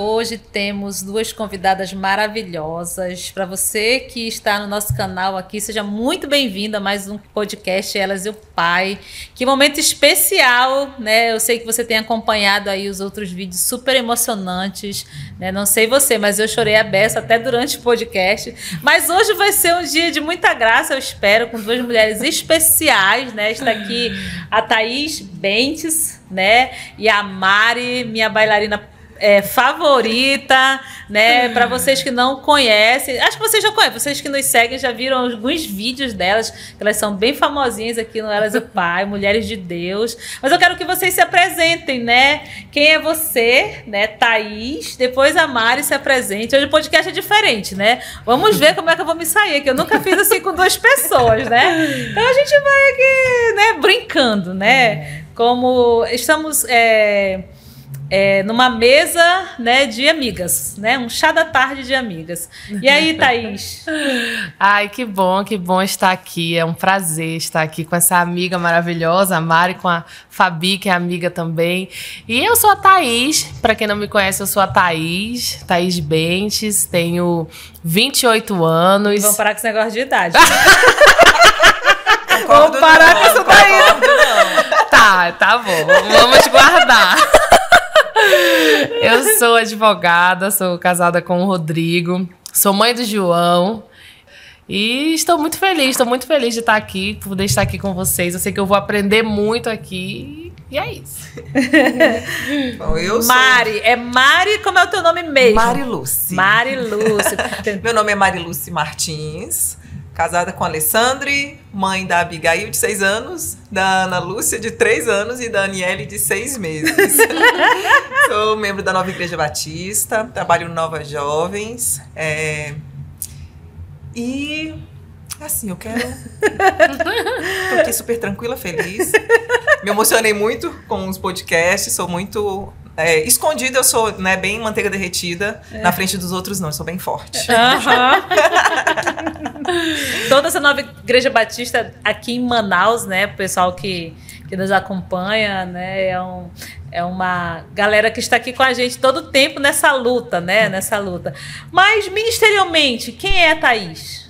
Hoje temos duas convidadas maravilhosas. Para você que está no nosso canal aqui, seja muito bem-vinda a mais um podcast Elas e o Pai. Que momento especial, né? Eu sei que você tem acompanhado aí os outros vídeos super emocionantes, né? Não sei você, mas eu chorei a beça até durante o podcast. Mas hoje vai ser um dia de muita graça, eu espero, com duas mulheres especiais, né? Está aqui a Thaís Bentes, né? E a Mari, minha bailarina favorita, né? Para vocês que não conhecem, acho que vocês já conhecem, vocês que nos seguem já viram alguns vídeos delas, que elas são bem famosinhas aqui no Elas e o Pai, Mulheres de Deus. Mas eu quero que vocês se apresentem, né? Quem é você, né? Thaís, depois a Mari se apresente. Hoje o podcast é diferente, né? Vamos ver como é que eu vou me sair, que eu nunca fiz assim com duas pessoas, né? Então a gente vai aqui, né? Brincando, né? Como estamos numa mesa, né, de amigas, né? Um chá da tarde de amigas. E aí, Thaís? Ai, que bom estar aqui. É um prazer estar aqui com essa amiga maravilhosa, a Mari, com a Fabi, que é amiga também. E eu sou a Thaís. Para quem não me conhece, eu sou a Thaís Bentes, tenho 28 anos. Vamos parar com esse negócio de idade. Vamos parar com isso daí. Tá bom. Vamos guardar. Eu sou advogada, sou casada com o Rodrigo, sou mãe do João e estou muito feliz de estar aqui, poder estar aqui com vocês. Eu sei que eu vou aprender muito aqui e é isso. Bom, eu sou... Mari, Mari, como é o teu nome mesmo? Mariluce. Mariluce. Meu nome é Mariluce Martins. Casada com a Alessandre, mãe da Abigail, de 6 anos, da Ana Lúcia, de 3 anos, e da Aniele, de 6 meses. Sou membro da Nova Igreja Batista, trabalho no Nova Jovens. E, assim, eu quero... Tô aqui super tranquila, feliz. Me emocionei muito com os podcasts, sou muito... escondida, eu sou, né, bem manteiga derretida. Na frente dos outros, não, eu sou bem forte. Toda essa Nova Igreja Batista aqui em Manaus, né? O pessoal que nos acompanha, né? É uma galera que está aqui com a gente todo o tempo nessa luta, né? Nessa luta. Mas, ministerialmente, quem é a Thaís?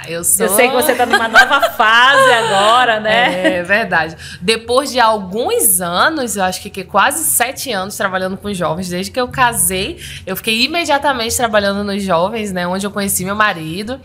Eu sou... Eu sei que você está numa nova fase agora, né? É verdade. Depois de alguns anos, eu acho que quase 7 anos trabalhando com jovens, desde que eu casei, eu fiquei imediatamente trabalhando nos jovens, né? Onde eu conheci meu marido.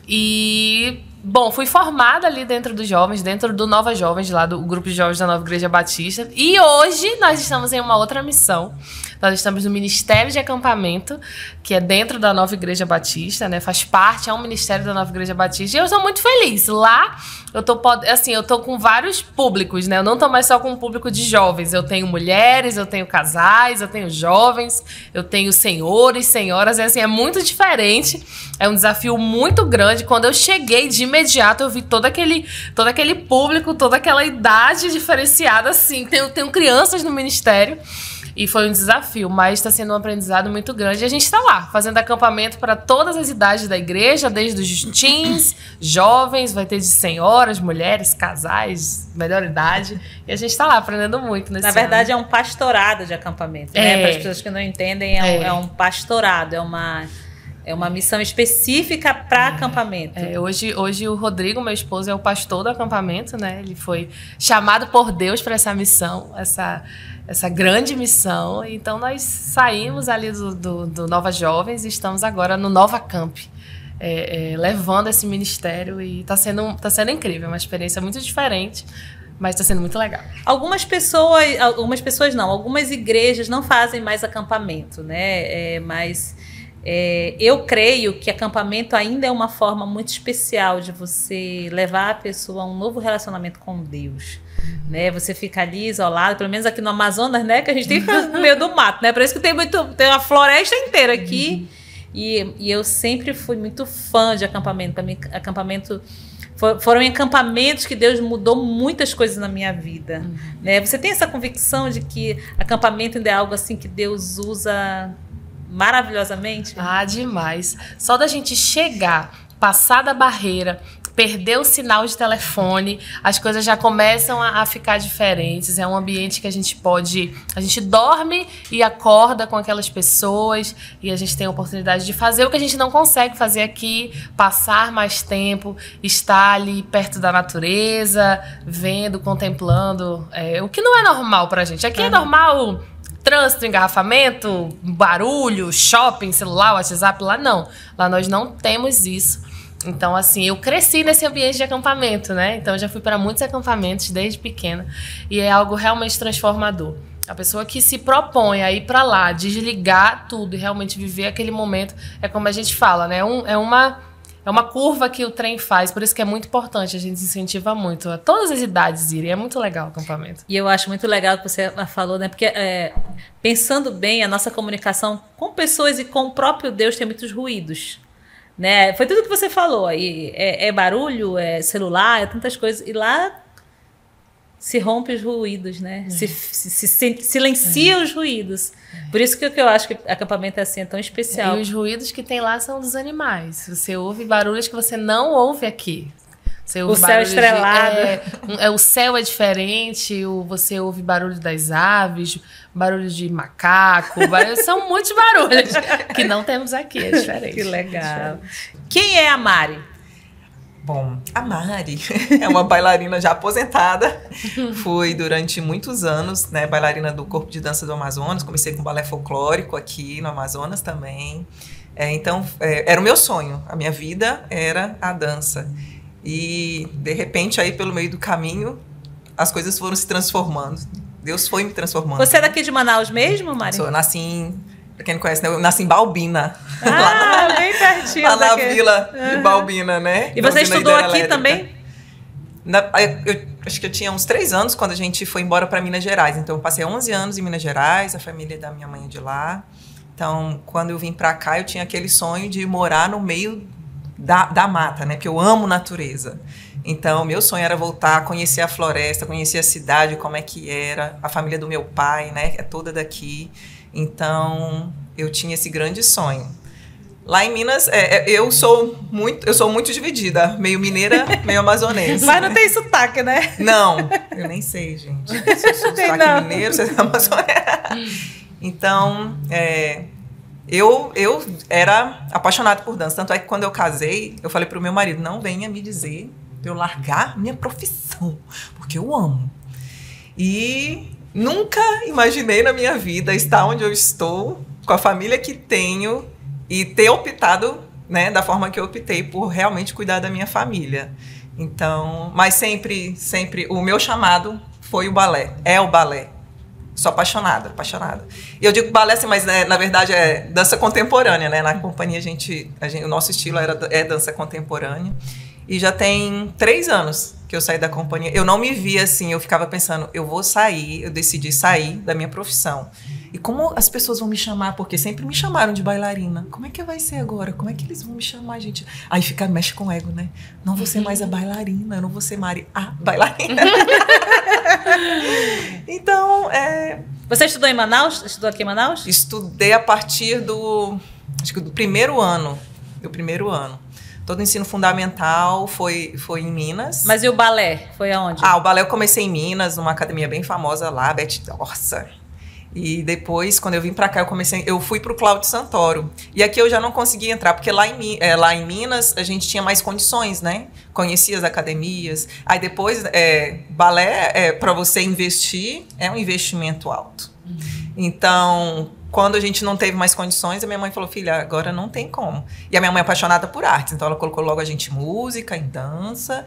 E... Bom, fui formada ali dentro dos jovens, dentro do Nova Jovens, lá do grupo de jovens da Nova Igreja Batista. E hoje nós estamos em uma outra missão. Nós estamos no Ministério de Acampamento, que é dentro da Nova Igreja Batista, né? Faz parte, é um ministério da Nova Igreja Batista. E eu sou muito feliz. Lá, eu tô com vários públicos, né? Eu não tô mais só com um público de jovens. Eu tenho mulheres, eu tenho casais, eu tenho jovens, eu tenho senhores, senhoras. É muito diferente. É um desafio muito grande. Quando eu cheguei, de imediato, eu vi todo aquele público, toda aquela idade diferenciada, assim. Tenho crianças no ministério. E foi um desafio, mas está sendo um aprendizado muito grande. E a gente está lá, fazendo acampamento para todas as idades da igreja, desde os teens, jovens, vai ter de senhoras, mulheres, casais, melhor idade. E a gente está lá aprendendo muito nesse Na verdade, é um pastorado de acampamento, né? Para as pessoas que não entendem, é um pastorado, é uma missão específica para acampamento. Hoje o Rodrigo, meu esposo, é o pastor do acampamento, né? Ele foi chamado por Deus para essa missão, essa grande missão. Então nós saímos ali do Nova Jovens e estamos agora no Nova Camp, levando esse ministério, e tá sendo incrível, uma experiência muito diferente, mas está sendo muito legal. Algumas igrejas não fazem mais acampamento, né? Mas eu creio que acampamento ainda é uma forma muito especial de você levar a pessoa a um novo relacionamento com Deus. Né? Você fica ali isolado, pelo menos aqui no Amazonas, né? Que a gente tem no meio do mato, né? Por isso que tem uma floresta inteira aqui. E eu sempre fui muito fã de acampamento. Para mim, acampamento foram acampamentos que Deus mudou muitas coisas na minha vida. Né? Você tem essa convicção de que acampamento ainda é algo assim que Deus usa maravilhosamente? Demais. Só da gente chegar, passar da barreira, perder o sinal de telefone, as coisas já começam a ficar diferentes. É um ambiente que a gente dorme e acorda com aquelas pessoas e a gente tem a oportunidade de fazer o que a gente não consegue fazer aqui, passar mais tempo, estar ali perto da natureza, vendo, contemplando, o que não é normal pra gente. Aqui é normal trânsito, engarrafamento, barulho, shopping, celular, WhatsApp. Lá não. Lá nós não temos isso. Então, assim, eu cresci nesse ambiente de acampamento, né? Então, eu já fui para muitos acampamentos desde pequena. E é algo realmente transformador. A pessoa que se propõe a ir para lá, desligar tudo e realmente viver aquele momento, é como a gente fala, né? É uma curva que o trem faz. Por isso que é muito importante. A gente incentiva muito a todas as idades irem. É muito legal o acampamento. E eu acho muito legal o que você falou, né? Porque, pensando bem, a nossa comunicação com pessoas e com o próprio Deus tem muitos ruídos. Né? Foi tudo que você falou aí. É barulho, é celular, é tantas coisas. E lá se rompe os ruídos, né? Se silencia os ruídos. Por isso que eu acho que acampamento assim é tão especial. E os ruídos que tem lá são dos animais. Você ouve barulhos que você não ouve aqui. Você ouve o céu estrelado. O céu é diferente, você ouve barulho das aves, barulho de macaco, são muitos barulhos que não temos aqui, é diferente. Que legal. Quem é a Mari? Bom, a Mari é uma bailarina já aposentada. Fui durante muitos anos, né, bailarina do Corpo de Dança do Amazonas. Comecei com balé folclórico aqui no Amazonas também. Então, era o meu sonho. A minha vida era a dança. E, de repente, aí pelo meio do caminho, as coisas foram se transformando. Deus foi me transformando. Você é daqui de Manaus mesmo, Mari? Eu nasci pra quem não conhece, né? Eu nasci em Balbina. Bem pertinho. Lá na vila de Balbina, né? E você estudou aqui também? Eu acho que eu tinha uns 3 anos quando a gente foi embora para Minas Gerais. Então, eu passei 11 anos em Minas Gerais, a família da minha mãe é de lá. Então, quando eu vim para cá, eu tinha aquele sonho de morar no meio da mata, né? Porque eu amo natureza. Então, meu sonho era voltar, conhecer a floresta, conhecer a cidade, como é que era. A família do meu pai, né? É toda daqui. Então, eu tinha esse grande sonho. Lá em Minas, eu sou muito dividida. Meio mineira, meio amazonense. Mas não tem sotaque, né? Não, eu nem sei, gente. Se eu sou sotaque mineiro, se é amazonense. Então, eu era apaixonada por dança. Tanto é que quando eu casei, eu falei pro meu marido, não venha me dizer pra eu largar minha profissão, porque eu amo. E nunca imaginei na minha vida estar onde eu estou, com a família que tenho, e ter optado, né, da forma que eu optei, por realmente cuidar da minha família. Então, mas sempre o meu chamado foi o balé, é o balé. Sou apaixonada. E eu digo balé assim, mas né, na verdade é dança contemporânea, né? Na companhia o nosso estilo é dança contemporânea. E já tem 3 anos que eu saí da companhia. Eu não me via assim, eu ficava pensando, eu decidi sair da minha profissão. E como as pessoas vão me chamar? Porque sempre me chamaram de bailarina. Como é que vai ser agora? Como é que eles vão me chamar, gente? Aí mexe com o ego, né? Não vou ser mais a bailarina, eu não vou ser Mari a bailarina. Então, Você estudou em Manaus? Estudou aqui em Manaus? Estudei a partir do primeiro ano. Todo o ensino fundamental foi em Minas. Mas e o balé? Foi aonde? O balé eu comecei em Minas, numa academia bem famosa lá, Beth Dorsa. E depois, quando eu vim pra cá, eu fui pro Cláudio Santoro. E aqui eu já não consegui entrar, porque lá em Minas a gente tinha mais condições, né? Conhecia as academias. Aí depois, balé, para você investir, é um investimento alto. Então, quando a gente não teve mais condições, a minha mãe falou, filha, agora não tem como. E a minha mãe é apaixonada por artes, então ela colocou logo a gente em música, em dança.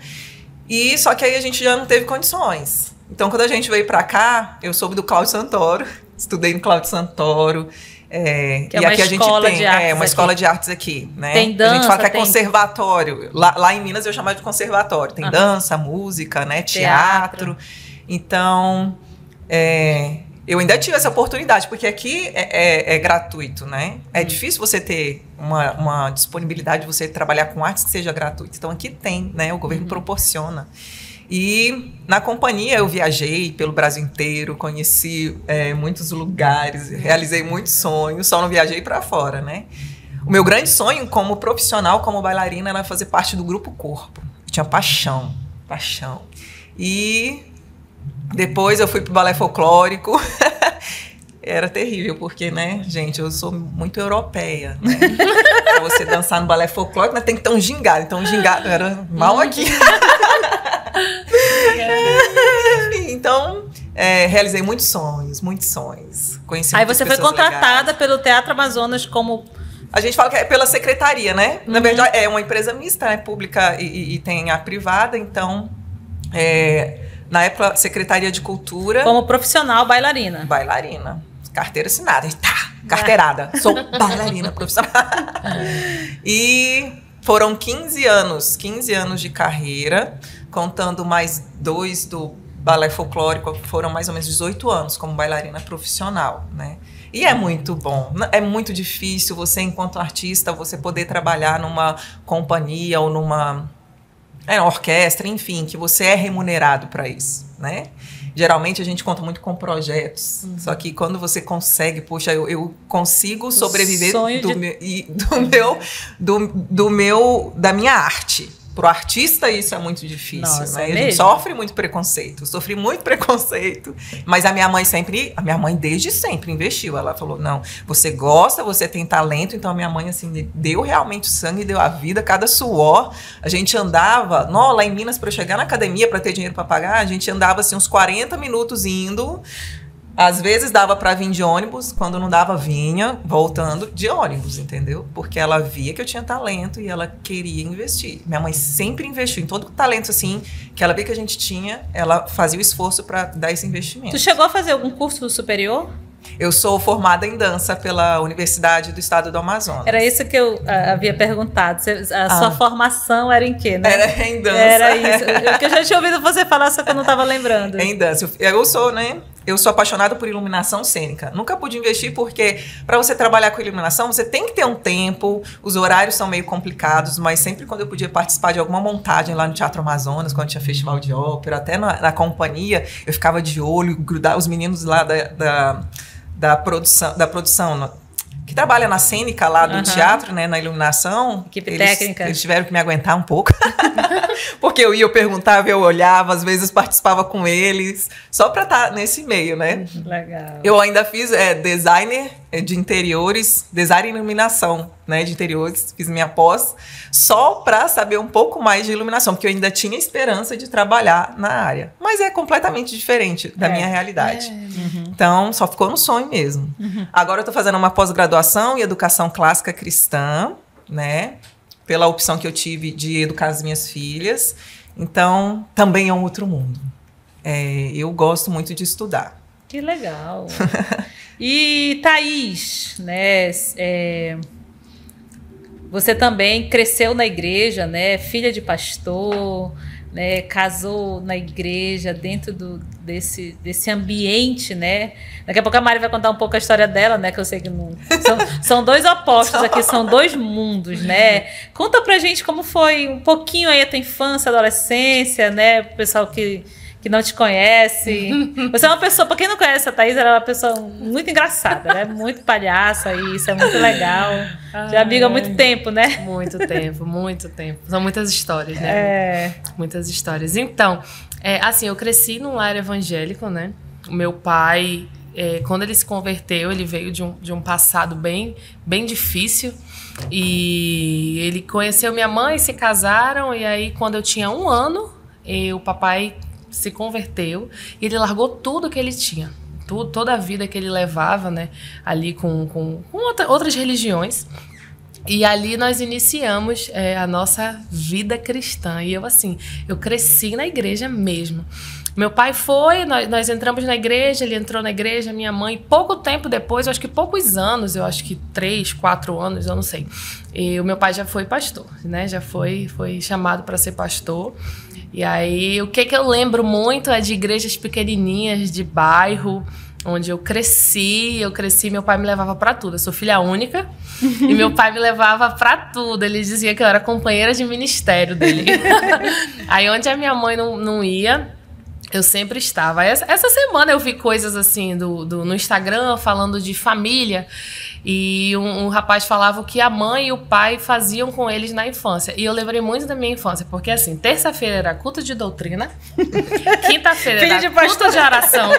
E só que aí a gente já não teve condições. Então, quando a gente veio pra cá, eu soube do Cláudio Santoro, estudei no Cláudio Santoro. Que é uma escola de artes uma escola de artes aqui, né? Tem dança, a gente fala que é conservatório. Lá em Minas eu chamava de conservatório. Tem dança, música, né? Teatro. Então, eu ainda tive essa oportunidade, porque aqui é gratuito, né? É difícil você ter uma disponibilidade de você trabalhar com artes que seja gratuito. Então, aqui tem, né? O governo proporciona. E na companhia eu viajei pelo Brasil inteiro, conheci muitos lugares, realizei muitos sonhos, só não viajei para fora, né? O meu grande sonho como profissional, como bailarina, era fazer parte do Grupo Corpo. tinha paixão. E depois eu fui pro balé folclórico. Era terrível, porque, né, gente, eu sou muito europeia, né? Pra você dançar no balé folclórico, né, tem que ter um gingado. Então, o gingado era mal aqui. Enfim, então, realizei muitos sonhos. Conheci Aí muitas você foi pessoas contratada legais. pelo Teatro Amazonas como... A gente fala que é pela secretaria, né? Na verdade, é uma empresa mista, né? Pública e tem a privada. Então, na época, Secretaria de Cultura... Como profissional bailarina. Bailarina. Carteira assinada. Carteirada. Sou bailarina profissional. E foram 15 anos de carreira, contando mais 2 do balé folclórico, foram mais ou menos 18 anos como bailarina profissional, né? E é muito bom, é muito difícil você, enquanto artista, você poder trabalhar numa companhia ou numa orquestra, enfim, que você é remunerado para isso, né? Geralmente a gente conta muito com projetos, só que quando você consegue, poxa, eu consigo sobreviver da minha arte. Pro artista isso é muito difícil, Nossa, né? é A gente sofre muito preconceito. Eu sofri muito preconceito, mas a minha mãe desde sempre investiu. Ela falou, não, você gosta, você tem talento. Então a minha mãe, assim, deu realmente o sangue, deu a vida, cada suor. A gente andava, lá em Minas, para eu chegar na academia, para ter dinheiro para pagar, a gente andava, assim, uns 40 minutos indo. Às vezes dava para vir de ônibus, quando não dava, vinha voltando de ônibus, entendeu? Porque ela via que eu tinha talento e ela queria investir. Minha mãe sempre investiu em todo o talento, assim, que ela via que a gente tinha, ela fazia o esforço para dar esse investimento. Tu chegou a fazer algum curso superior? Eu sou formada em dança pela Universidade do Estado do Amazonas. Era isso que eu havia perguntado. A sua formação era em quê, né? Era em dança. Era isso. Porque eu já tinha ouvido você falar, só que eu não estava lembrando. Em dança. Eu sou, né? Eu sou apaixonada por iluminação cênica. Nunca pude investir porque, para você trabalhar com iluminação, você tem que ter um tempo. Os horários são meio complicados, mas sempre quando eu podia participar de alguma montagem lá no Teatro Amazonas, quando tinha festival de ópera, até na companhia, eu ficava de olho, grudar os meninos lá da produção que trabalha na cênica lá do teatro, né, na iluminação. Equipe técnica. Eles tiveram que me aguentar um pouco. Porque eu perguntava, eu olhava, às vezes participava com eles, só para estar nesse meio, né? Legal. Eu ainda fiz designer de interiores, design e iluminação, né, de interiores, fiz minha pós, só para saber um pouco mais de iluminação, porque eu ainda tinha esperança de trabalhar na área. Mas é completamente diferente da minha realidade. Então, só ficou no sonho mesmo. Agora eu estou fazendo uma pós-graduação em educação clássica cristã, né, pela opção que eu tive de educar as minhas filhas. Então, também é um outro mundo. Eu gosto muito de estudar. Que legal. E Thaís, né? Você também cresceu na igreja, né? Filha de pastor, né? Casou na igreja, dentro desse ambiente, né? Daqui a pouco a Mari vai contar um pouco a história dela, né? Que eu sei que não... São dois opostos aqui, são dois mundos, né? Conta pra gente como foi um pouquinho aí a tua infância, adolescência, né? O pessoal que não te conhece. Você é uma pessoa, pra quem não conhece a Thaís, ela é uma pessoa muito engraçada, ela é muito palhaça, e isso é muito legal. Já amiga há muito tempo, né? Muito tempo, muito tempo. São muitas histórias, né? Muitas histórias. Então, assim, eu cresci num lar evangélico, né? O meu pai, quando ele se converteu, ele veio de um passado bem difícil. E ele conheceu minha mãe, se casaram, e aí quando eu tinha 1 ano, o papai se converteu e ele largou tudo que ele tinha, toda a vida que ele levava, né, ali com outras religiões, e ali nós iniciamos a nossa vida cristã. E eu cresci na igreja mesmo. Meu pai foi, nós entramos na igreja, ele entrou na igreja, minha mãe, pouco tempo depois, eu acho que poucos anos, 3, 4 anos, eu não sei, e o meu pai já foi pastor, né, já foi chamado para ser pastor. E aí, o que eu lembro muito é de igrejas pequenininhas, de bairro, onde eu cresci, meu pai me levava pra tudo. Eu sou filha única e meu pai me levava pra tudo. Ele dizia que eu era companheira de ministério dele. Aí, onde a minha mãe não ia, Eu sempre estava. Essa semana eu vi coisas assim no Instagram falando de família. E um rapaz falava o que a mãe e o pai faziam com eles na infância. E eu lembrei muito da minha infância, porque assim, terça-feira era culto de doutrina, quinta-feira era culto de oração.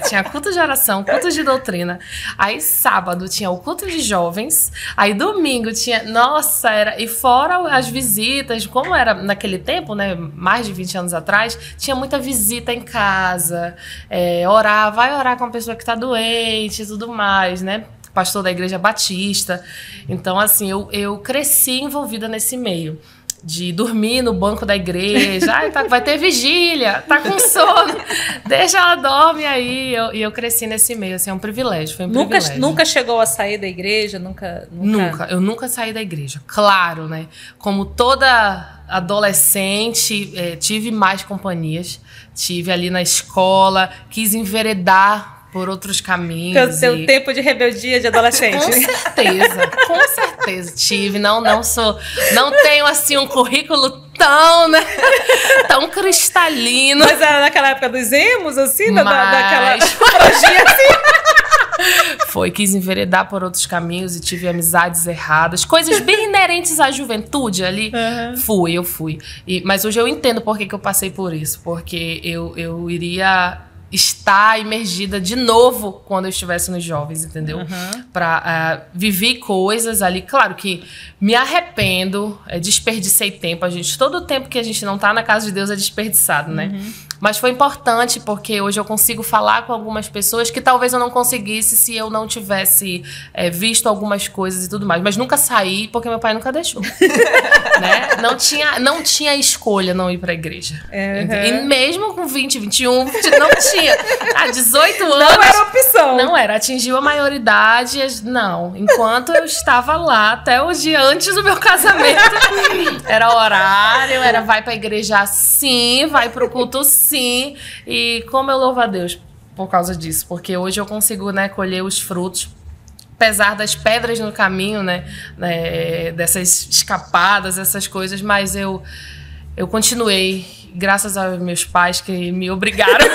Tinha culto de oração, culto de doutrina. Aí sábado tinha o culto de jovens. Aí domingo tinha. Nossa, e fora as visitas, como era naquele tempo, né? Mais de 20 anos atrás, tinha muita visita em casa. Vai orar com a pessoa que tá doente e tudo mais, né? Pastor da Igreja Batista. Então, assim, eu cresci envolvida nesse meio. De dormir no banco da igreja. Vai ter vigília, tá com sono. Deixa ela dorme aí. E eu cresci nesse meio, assim, é um privilégio. Foi um privilégio. Nunca chegou a sair da igreja? Nunca. Eu nunca saí da igreja. Claro, né? Como toda adolescente, tive mais companhias. Tive ali na escola, quis enveredar por outros caminhos. Seu tempo de rebeldia de adolescente. Com certeza. Tive, não tenho assim um currículo tão, né, tão cristalino. Mas era naquela época dos emos, assim, daquela projinha assim. Quis enveredar por outros caminhos e tive amizades erradas, coisas bem inerentes à juventude ali. Eu fui. Mas hoje eu entendo por que eu passei por isso, porque eu iria estar imergida de novo quando eu estivesse nos jovens, entendeu? Pra viver coisas ali. Claro que me arrependo, desperdicei tempo. Todo o tempo que a gente não tá na casa de Deus é desperdiçado, né? Mas foi importante porque hoje eu consigo falar com algumas pessoas que talvez eu não conseguisse se eu não tivesse visto algumas coisas e tudo mais. Mas nunca saí porque meu pai nunca deixou. Né? Não tinha escolha não ir pra igreja. E mesmo com 20, 21, não tinha. Há 18 anos... Não era opção. Não era. Atingiu a maioridade, não. Enquanto eu estava lá, até o dia antes do meu casamento, era horário, vai pra igreja sim, vai pro culto sim. E como eu louvo a Deus por causa disso. Porque hoje eu consigo, né, colher os frutos. Apesar das pedras no caminho, né, dessas escapadas, essas coisas, mas eu continuei, graças aos meus pais que me obrigaram.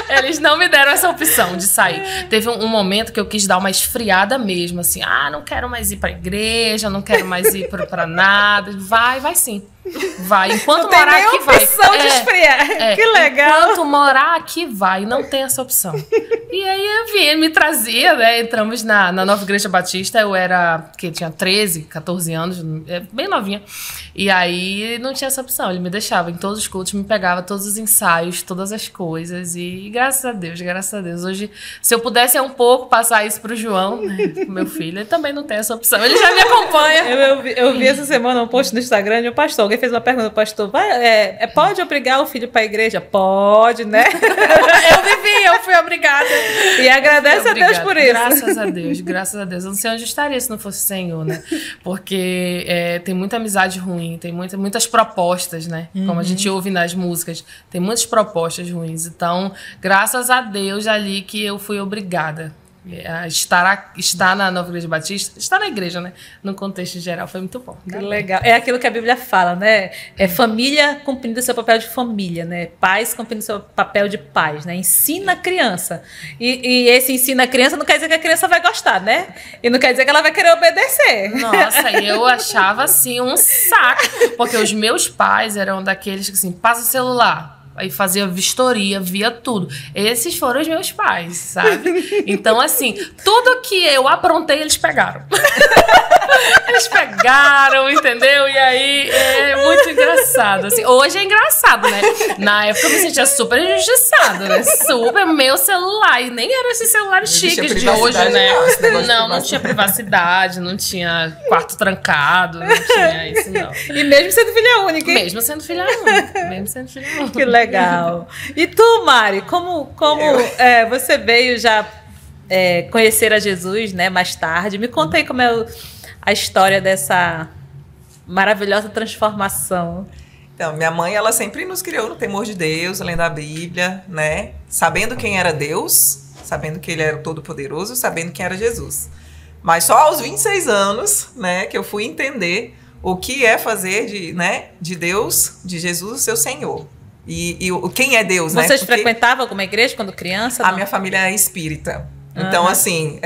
Eles não me deram essa opção de sair. Teve um momento que eu quis dar uma esfriada mesmo, assim, não quero mais ir pra igreja, não quero mais ir pra nada. Vai sim. Vai. Enquanto não morar aqui, vai. Opção de esfriar. Que legal. Enquanto morar aqui, vai. Não tem essa opção. E aí eu me trazia, né? Entramos na Nova Igreja Batista. Eu tinha 13, 14 anos, bem novinha. E aí não tinha essa opção. Ele me deixava em todos os cultos, me pegava todos os ensaios, todas as coisas. E graças a Deus. Hoje, se eu pudesse um pouco passar isso pro João, né, pro meu filho, ele também não tem essa opção. Ele já me acompanha. Eu vi essa semana um post no Instagram de um pastor. Alguém fez uma pergunta ao pastor, pode obrigar o filho para a igreja? Pode, né? Eu fui obrigada. E agradece a Deus por isso. Graças a Deus. Eu não sei onde eu estaria se não fosse o Senhor, né? Porque tem muita amizade ruim, tem muitas propostas, né? Como a gente ouve nas músicas, tem muitas propostas ruins. Então, graças a Deus ali que eu fui obrigada. Estar na Nova Igreja Batista, estar na igreja, né? No contexto geral, foi muito bom. Que legal. É aquilo que a Bíblia fala, né? Família cumprindo seu papel de família, né? Pais cumprindo seu papel de pais, né? Ensina a criança. E esse ensina a criança não quer dizer que a criança vai gostar, né? E não quer dizer que ela vai querer obedecer. Nossa, e eu achava, assim, um saco. Porque os meus pais eram daqueles que, assim, passa o celular. Aí fazia vistoria, via tudo. Esses foram os meus pais, sabe? Então, assim, tudo que eu aprontei, eles pegaram. Eles pegaram, entendeu? E aí, é muito engraçado. Assim. Hoje é engraçado, né? Na época eu me sentia super injustiçada, né? Super meu celular. E nem eram esses celulares chiques de hoje, né? Não tinha privacidade, não tinha quarto trancado, não tinha isso, não. E mesmo sendo filha única, hein? Mesmo sendo filha única. Que legal. E tu, Mari, como você veio já conhecer a Jesus, né, mais tarde? Me conta aí como é a história dessa maravilhosa transformação. Então, minha mãe, ela sempre nos criou no temor de Deus, lendo a Bíblia, né? Sabendo quem era Deus, sabendo que ele era todo-poderoso, sabendo quem era Jesus. Mas só aos 26 anos, né, que eu fui entender o que é fazer de Deus, de Jesus, o seu Senhor. quem é Deus, né? Vocês frequentavam alguma igreja quando criança? A minha família é espírita. Então, assim,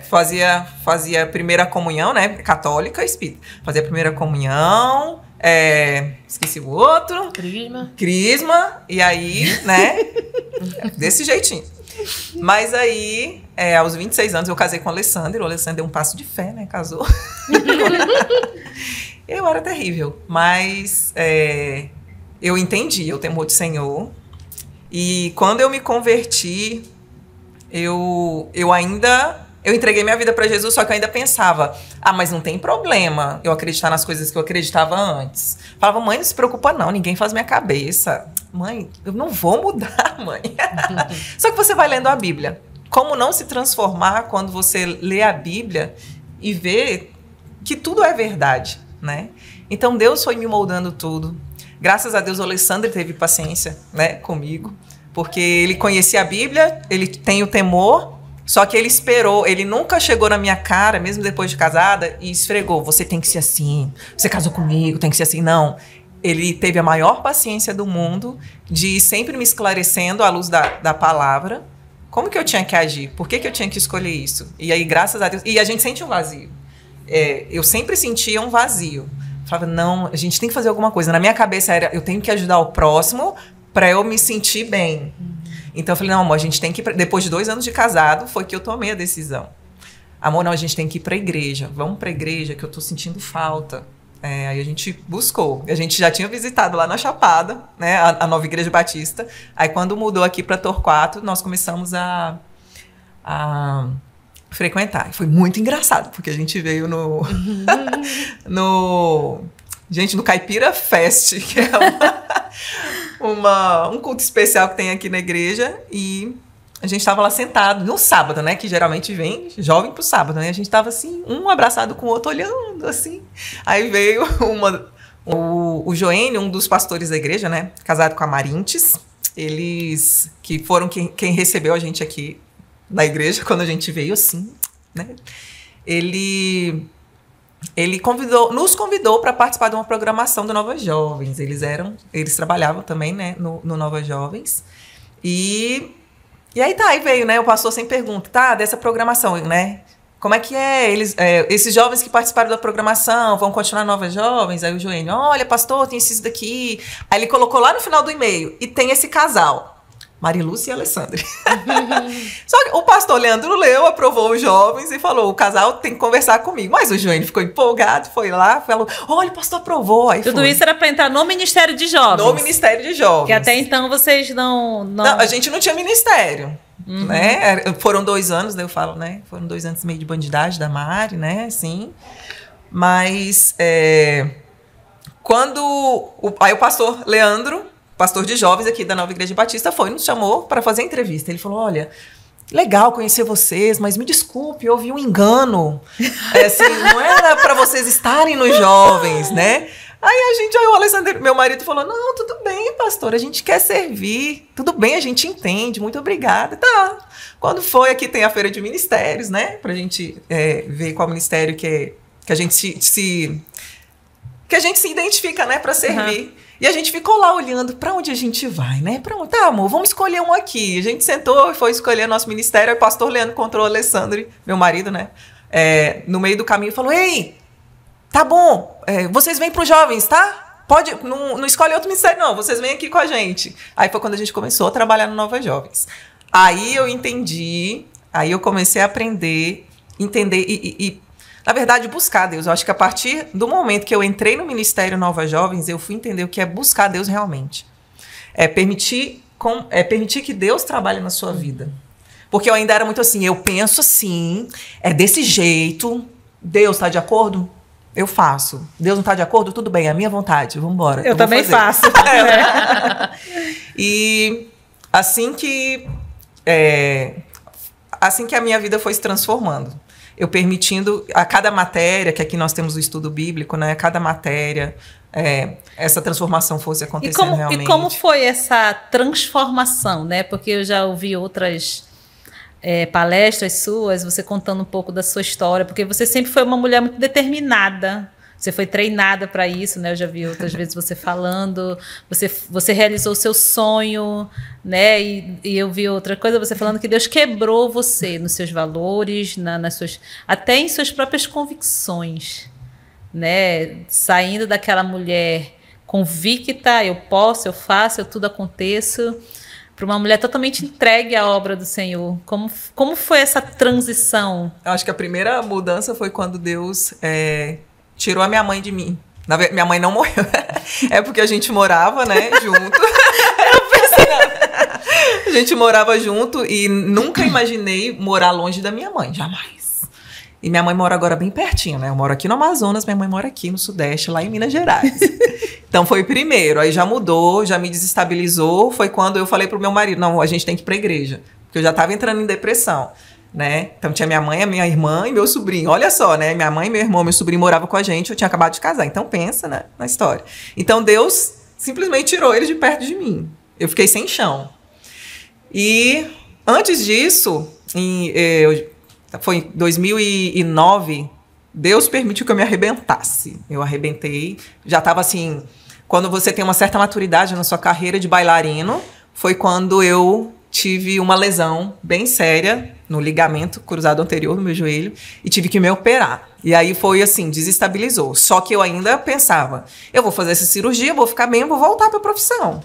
fazia primeira comunhão, né? Católica, espírita. Fazia primeira comunhão, esqueci o outro. Crisma. E aí, né? Desse jeitinho. Mas aí, aos 26 anos, eu casei com o Alessandro. O Alessandro deu um passo de fé, né? Casou. Eu era terrível. Mas eu entendi o temor do Senhor. E quando eu me converti, eu entreguei minha vida para Jesus, só que eu ainda pensava, mas não tem problema eu acreditar nas coisas que eu acreditava antes. Falava, mãe, não se preocupa não, ninguém faz minha cabeça. Mãe, eu não vou mudar, mãe. Só que você vai lendo a Bíblia. Como não se transformar quando você lê a Bíblia e vê que tudo é verdade, né? Então Deus foi me moldando tudo. Graças a Deus o Alessandro teve paciência, né, comigo. Porque ele conhecia a Bíblia, ele tem o temor, só que ele esperou, ele nunca chegou na minha cara, mesmo depois de casada, e esfregou, você tem que ser assim, você casou comigo, tem que ser assim. Não, ele teve a maior paciência do mundo de ir sempre me esclarecendo à luz da palavra, como que eu tinha que agir, por que eu tinha que escolher isso. E aí, graças a Deus, e a gente sente um vazio. Eu sempre sentia um vazio. Falava, não, a gente tem que fazer alguma coisa. Na minha cabeça era, eu tenho que ajudar o próximo, para eu me sentir bem. Então eu falei, não, amor, a gente tem que ir depois de 2 anos de casado, foi que eu tomei a decisão. Amor, não, a gente tem que ir para a igreja. Vamos para a igreja, que eu tô sentindo falta. Aí a gente buscou. A gente já tinha visitado lá na Chapada, né, a nova igreja batista. Aí quando mudou aqui para Torquato, nós começamos a frequentar. Foi muito engraçado, porque a gente veio no Caipira Fest, que é um culto especial que tem aqui na igreja, e a gente estava lá sentado, no sábado, né, que geralmente vem jovem pro sábado, né, a gente estava assim, um abraçado com o outro, olhando assim, aí veio o Joênio, um dos pastores da igreja, né, casado com a Marintes, eles que foram quem recebeu a gente aqui na igreja, quando a gente veio assim, né, ele nos convidou para participar de uma programação do Novas Jovens. Eles trabalhavam também, né, no Novas Jovens. E aí veio, né, o pastor sempre pergunta, dessa programação, né, como é que é? Esses jovens que participaram da programação vão continuar Novas Jovens? Aí o Joênio, olha, pastor, tem esses daqui. Aí ele colocou lá no final do e-mail, e tem esse casal. Marilúcia e Alessandro. Só que o pastor Leandro leu, aprovou os jovens e falou, o casal tem que conversar comigo. Mas o Joênio ficou empolgado, foi lá, falou, olha, o pastor aprovou. Aí tudo isso era para entrar no Ministério de Jovens. No Ministério de Jovens. Que até então vocês não... A gente não tinha ministério. Né? Foram 2 anos, daí eu falo, né? Foram 2 anos e meio de bandidagem da Mari, né? Sim. Mas aí o pastor Leandro, pastor de jovens aqui da Nova Igreja Batista, nos chamou para fazer entrevista. Ele falou, olha, legal conhecer vocês, mas me desculpe, houve um engano. Assim, não era para vocês estarem nos jovens, né? Aí o Alessandro, meu marido, falou, não, tudo bem, pastor, a gente quer servir, tudo bem, a gente entende, muito obrigada. Tá. Quando foi, aqui tem a feira de ministérios, né? Pra gente ver qual ministério que a gente se identifica, né, para servir. E a gente ficou lá olhando para onde a gente vai, né? Para onde? Tá, amor, vamos escolher um aqui. A gente sentou e foi escolher nosso ministério. Aí o pastor Leandro encontrou o Alessandro, meu marido, né? No meio do caminho, falou, ei, tá bom, vocês vêm para os jovens, tá? Pode, não escolhe outro ministério, não. Vocês vêm aqui com a gente. Aí foi quando a gente começou a trabalhar no Novas Jovens. Aí eu entendi, aí eu comecei a aprender, entender e na verdade, buscar Deus. Eu acho que a partir do momento que eu entrei no Ministério Novas Jovens, eu fui entender o que é buscar Deus realmente. Permitir que Deus trabalhe na sua vida. Porque eu ainda era muito assim, eu penso assim, é desse jeito, Deus está de acordo? Eu faço. Deus não está de acordo? Tudo bem, é a minha vontade, vamos embora. Eu também faço. E assim que a minha vida foi se transformando. Eu permitindo a cada matéria, que aqui nós temos o estudo bíblico, né? A cada matéria, essa transformação fosse acontecendo realmente. E como foi essa transformação, né? Porque eu já ouvi outras palestras suas, você contando um pouco da sua história, porque você sempre foi uma mulher muito determinada, Você foi treinada para isso, né? Eu já vi outras vezes você falando. Você realizou o seu sonho, né? E eu vi outra coisa, você falando que Deus quebrou você nos seus valores, até em suas próprias convicções, né? Saindo daquela mulher convicta, eu posso, eu faço, eu tudo aconteço, para uma mulher totalmente entregue à obra do Senhor. Como foi essa transição? Eu acho que a primeira mudança foi quando Deus tirou a minha mãe de mim. Minha mãe não morreu. É porque a gente morava, né, junto. A gente morava junto e nunca imaginei morar longe da minha mãe, jamais. E minha mãe mora agora bem pertinho, né? Eu moro aqui no Amazonas, minha mãe mora aqui no Sudeste, lá em Minas Gerais. Então foi primeiro, aí já mudou, já me desestabilizou. Foi quando eu falei pro meu marido, não, a gente tem que ir pra igreja. Porque eu já tava entrando em depressão, né? Então tinha minha mãe, a minha irmã e meu sobrinho. Olha só, né? Minha mãe, meu irmão, meu sobrinho moravam com a gente, eu tinha acabado de casar. Então pensa, né, na história. Então Deus simplesmente tirou eles de perto de mim. Eu fiquei sem chão. E antes disso, foi em 2009, Deus permitiu que eu me arrebentasse. Eu arrebentei. Já estava assim, quando você tem uma certa maturidade na sua carreira de bailarino, foi quando eu tive uma lesão bem séria no ligamento cruzado anterior do meu joelho e tive que me operar. E aí foi assim, desestabilizou. Só que eu ainda pensava, eu vou fazer essa cirurgia, vou ficar bem, eu vou voltar para a profissão.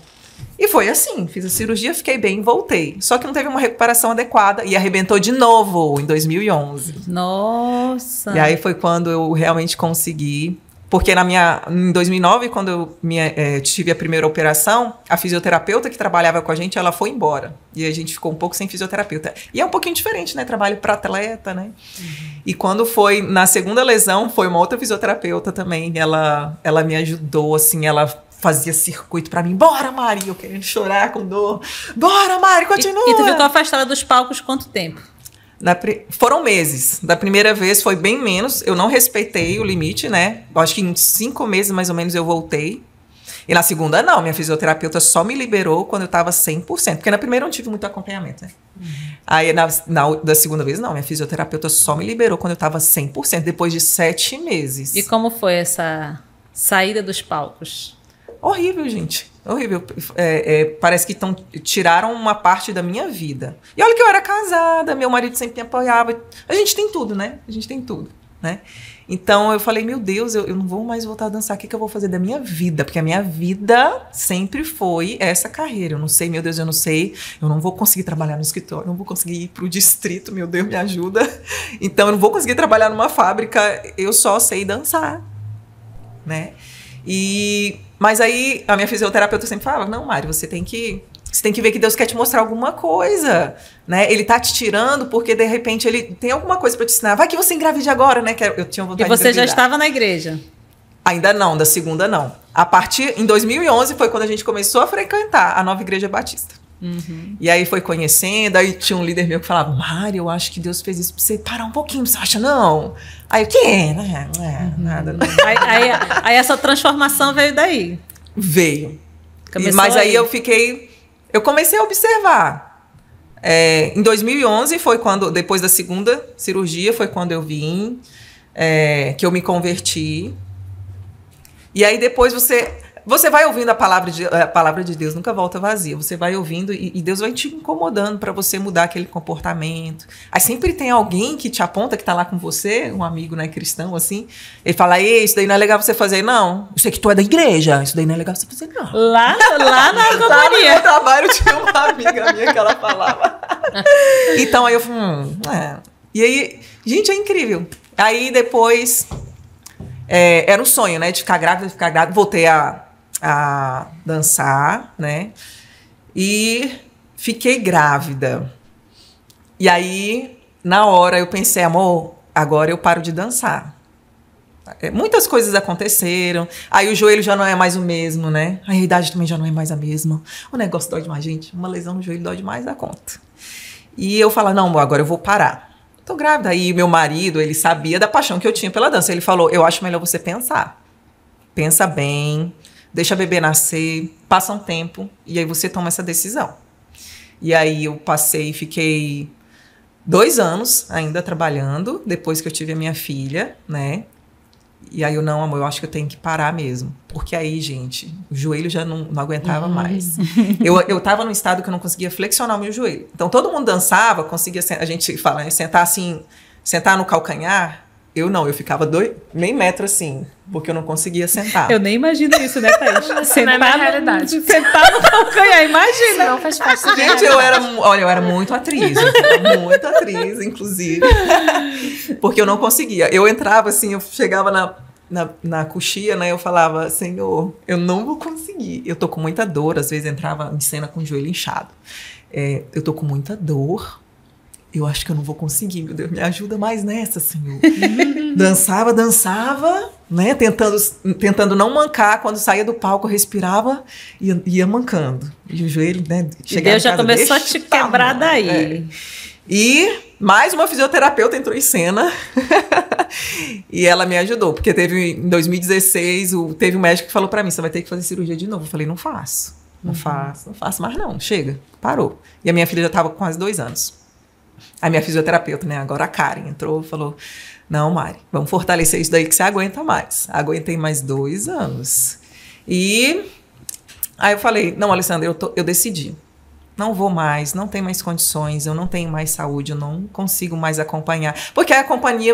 E foi assim, fiz a cirurgia, fiquei bem, voltei. Só que não teve uma recuperação adequada e arrebentou de novo em 2011. Nossa! E aí foi quando eu realmente consegui. Porque em 2009, quando eu tive a primeira operação, a fisioterapeuta que trabalhava com a gente, ela foi embora. E a gente ficou um pouco sem fisioterapeuta. E é um pouquinho diferente, né? Trabalho para atleta, né? Uhum. E quando foi na segunda lesão, foi uma outra fisioterapeuta também. Ela me ajudou, assim, ela fazia circuito pra mim. Bora, Mari! Eu querendo chorar com dor. Bora, Mari, continua! E tu ficou afastada dos palcos quanto tempo? Foram meses. Da primeira vez foi bem menos. Eu não respeitei o limite, né? Eu acho que em 5 meses, mais ou menos, eu voltei. E na segunda, não. Minha fisioterapeuta só me liberou quando eu tava 100%. Porque na primeira eu não tive muito acompanhamento, né? Uhum. Aí, da segunda vez, não. Minha fisioterapeuta só me liberou quando eu tava 100%, depois de 7 meses. E como foi essa saída dos palcos? Horrível, gente. Horrível. Parece que tiraram uma parte da minha vida. E olha que eu era casada, meu marido sempre me apoiava. A gente tem tudo, né? A gente tem tudo, né? Então eu falei, meu Deus, eu não vou mais voltar a dançar. O que eu vou fazer da minha vida? Porque a minha vida sempre foi essa carreira. Eu não sei, meu Deus, eu não sei. Eu não vou conseguir trabalhar no escritório, eu não vou conseguir ir pro distrito, meu Deus, me ajuda. Então eu não vou conseguir trabalhar numa fábrica, eu só sei dançar, né? Mas aí a minha fisioterapeuta sempre falava, não, Mari, você tem que ver que Deus quer te mostrar alguma coisa, né? Ele tá te tirando porque, de repente, ele tem alguma coisa para te ensinar. Vai que você engravide agora, né? Que eu tinha vontade de engravidar. E você já estava na igreja? Ainda não, da segunda não. Em 2011, foi quando a gente começou a frequentar a Nova Igreja Batista. Uhum. E aí foi conhecendo, aí tinha um líder meu que falava, Mari, eu acho que Deus fez isso pra você parar um pouquinho, você acha não? Aí o quê? Nada. Não. Aí essa transformação veio daí? Veio. Mas aí eu comecei a observar. Em 2011 foi quando, depois da segunda cirurgia, foi quando eu vim, que eu me converti. E aí depois você vai ouvindo a palavra de Deus, nunca volta vazia. Você vai ouvindo e Deus vai te incomodando para você mudar aquele comportamento. Aí sempre tem alguém que te aponta, que tá lá com você, um amigo, né, cristão, assim. Ele fala, ei, isso daí não é legal você fazer, não. Eu sei que tu é da igreja, isso daí não é legal você fazer, não. Lá na companhia. Lá no meu trabalho tinha uma amiga minha que ela falava. Então aí eu falei, E aí, gente, é incrível. Aí depois, era um sonho, né, de ficar grávida. Voltei a dançar, né? E fiquei grávida. E aí, na hora, eu pensei, amor, agora eu paro de dançar. Muitas coisas aconteceram. Aí o joelho já não é mais o mesmo, né? A idade também já não é mais a mesma. O negócio dói demais, gente. Uma lesão no joelho dói demais da conta. E eu falo, não, amor, agora eu vou parar. Tô grávida. Aí meu marido, ele sabia da paixão que eu tinha pela dança. Ele falou, eu acho melhor você pensar. Pensa bem. Deixa a bebê nascer, passa um tempo e aí você toma essa decisão. E aí eu fiquei 2 anos ainda trabalhando, depois que eu tive a minha filha, né? E aí eu, não, amor, eu acho que eu tenho que parar mesmo. Porque aí, gente, o joelho já não aguentava mais. Eu tava num estado que eu não conseguia flexionar o meu joelho. Então, todo mundo dançava, conseguia, a gente fala, né, sentar assim, sentar no calcanhar. Eu não, eu ficava meio metro assim, porque eu não conseguia sentar. Eu nem imagino isso, né, Thaís? Sentar na realidade. Sentar no calcanhar, imagina. Não faz parte. Gente, eu era muito atriz, inclusive. Porque eu não conseguia. Eu entrava assim, eu chegava na coxia, né? Eu falava, Senhor, eu não vou conseguir. Eu tô com muita dor, às vezes entrava em cena com o joelho inchado. Eu tô com muita dor. Eu acho que eu não vou conseguir, meu Deus, me ajuda mais nessa, Senhor. Dançava, né? Tentando não mancar. Quando saía do palco, eu respirava e ia mancando. E o joelho, né? Chegava Deus já começou a te quebrar daí. E mais uma fisioterapeuta entrou em cena. E ela me ajudou. Porque em 2016, teve um médico que falou pra mim, você vai ter que fazer cirurgia de novo. Eu falei, não faço mais não, chega, parou. E a minha filha já tava com quase 2 anos. A minha fisioterapeuta, né, agora a Karen, entrou e falou, não, Mari, vamos fortalecer isso daí que você aguenta mais. Aguentei mais 2 anos. E aí eu falei, não, Alessandra, eu decidi. Não vou mais, não tenho mais condições, eu não tenho mais saúde, eu não consigo mais acompanhar. Porque a companhia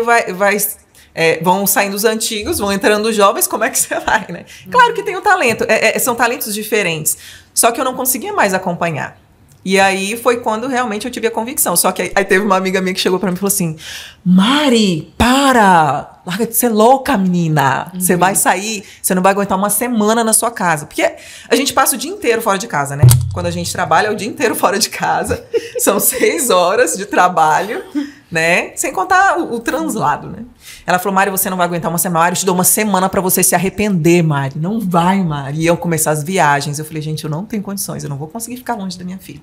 vão saindo os antigos, vão entrando os jovens, como é que você vai, né? Claro que tem o talento, são talentos diferentes. Só que eu não conseguia mais acompanhar. E aí foi quando realmente eu tive a convicção. Só que aí teve uma amiga minha que chegou pra mim e falou assim, Mari, para! Larga de ser louca, menina. Você vai sair, você não vai aguentar uma semana na sua casa. Porque a gente passa o dia inteiro fora de casa, né? Quando a gente trabalha, é o dia inteiro fora de casa. São 6 horas de trabalho, né? Sem contar o translado, né? Ela falou, Mari, você não vai aguentar uma semana. Mari, eu te dou uma semana pra você se arrepender, Mari. Não vai, Mari. E eu começar as viagens. Eu falei, gente, eu não tenho condições. Eu não vou conseguir ficar longe da minha filha.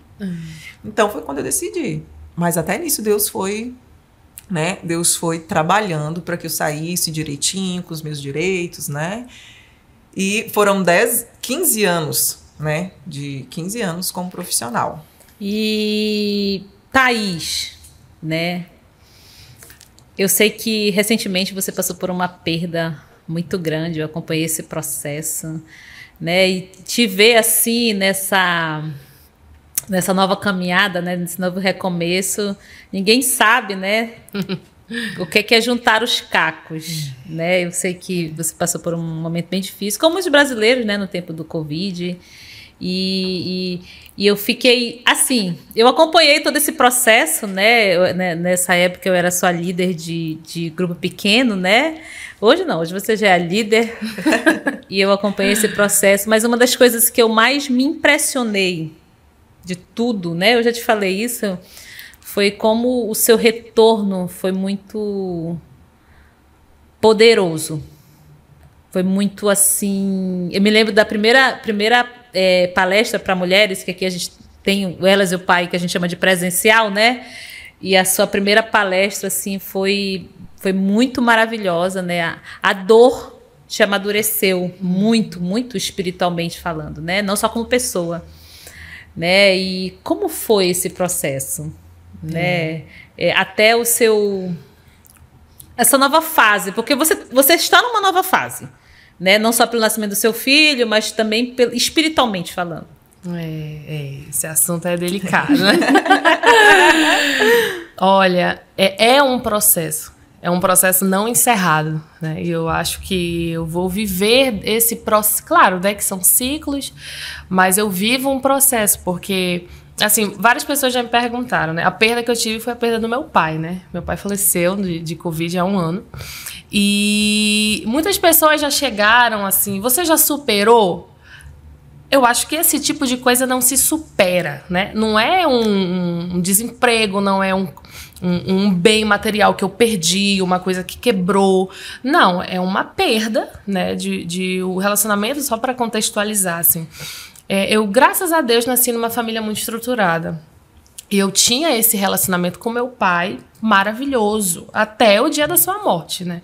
Então, foi quando eu decidi. Mas até nisso, Deus foi, né? Deus foi trabalhando para que eu saísse direitinho, com os meus direitos, né? E foram 15 anos, né? De 15 anos como profissional. E Thaís, né? Eu sei que recentemente você passou por uma perda muito grande, eu acompanhei esse processo, né? E te ver assim nessa nova caminhada, né? Nesse novo recomeço, ninguém sabe, né? O que é juntar os cacos, né? Eu sei que você passou por um momento bem difícil, como os brasileiros, né? No tempo do Covid. E eu fiquei assim, eu acompanhei todo esse processo, né? Nessa época eu era só líder de grupo pequeno, né? Hoje não, hoje você já é líder. E eu acompanhei esse processo, mas uma das coisas que eu mais me impressionei de tudo, né? Eu já te falei isso, foi como o seu retorno foi muito poderoso. Foi muito assim... Eu me lembro da primeira palestra para mulheres, que aqui a gente tem o Elas e o Pai, que a gente chama de presencial, né? E a sua primeira palestra, assim, foi muito maravilhosa, né? A dor te amadureceu muito, muito espiritualmente falando, né? Não só como pessoa, né? E como foi esse processo, né? Até essa nova fase, porque você está numa nova fase, né? Não só pelo nascimento do seu filho, mas também espiritualmente falando. Esse assunto é delicado, né? Olha, é um processo. É um processo não encerrado, né? E eu acho que eu vou viver esse processo. Claro, né, que são ciclos, mas eu vivo um processo, porque, assim, várias pessoas já me perguntaram, né? A perda que eu tive foi a perda do meu pai, né? Meu pai faleceu de Covid há 1 ano. E muitas pessoas já chegaram assim, você já superou? Eu acho que esse tipo de coisa não se supera, né? Não é um desemprego, não é um bem material que eu perdi, uma coisa que quebrou. Não, é uma perda, né? De o relacionamento, só para contextualizar, assim. Eu, graças a Deus, nasci numa família muito estruturada. E eu tinha esse relacionamento com meu pai maravilhoso, até o dia da sua morte, né?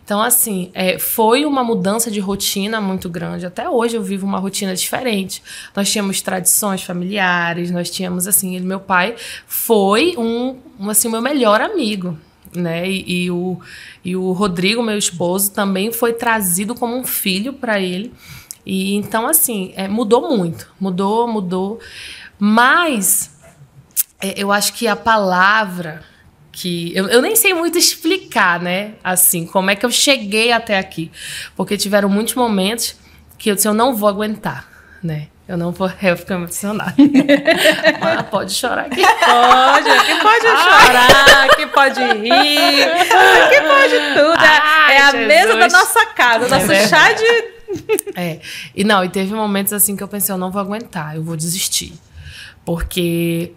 Então, assim, foi uma mudança de rotina muito grande. Até hoje eu vivo uma rotina diferente. Nós tínhamos tradições familiares, nós tínhamos, assim, meu pai foi assim, o meu melhor amigo. né? E o Rodrigo, meu esposo, também foi trazido como um filho para ele. E então, assim, mudou muito. Mudou. Mas eu acho que a palavra que... Eu nem sei muito explicar, né? Assim, como é que eu cheguei até aqui. Porque tiveram muitos momentos que eu disse, eu não vou aguentar, né? Eu fico emocionada. Mas pode chorar aqui. Pode chorar, que pode rir, que pode tudo. Ai, é a Jesus. mesa da nossa casa, nosso chá de... E teve momentos assim que eu pensei, eu não vou aguentar, eu vou desistir. Porque,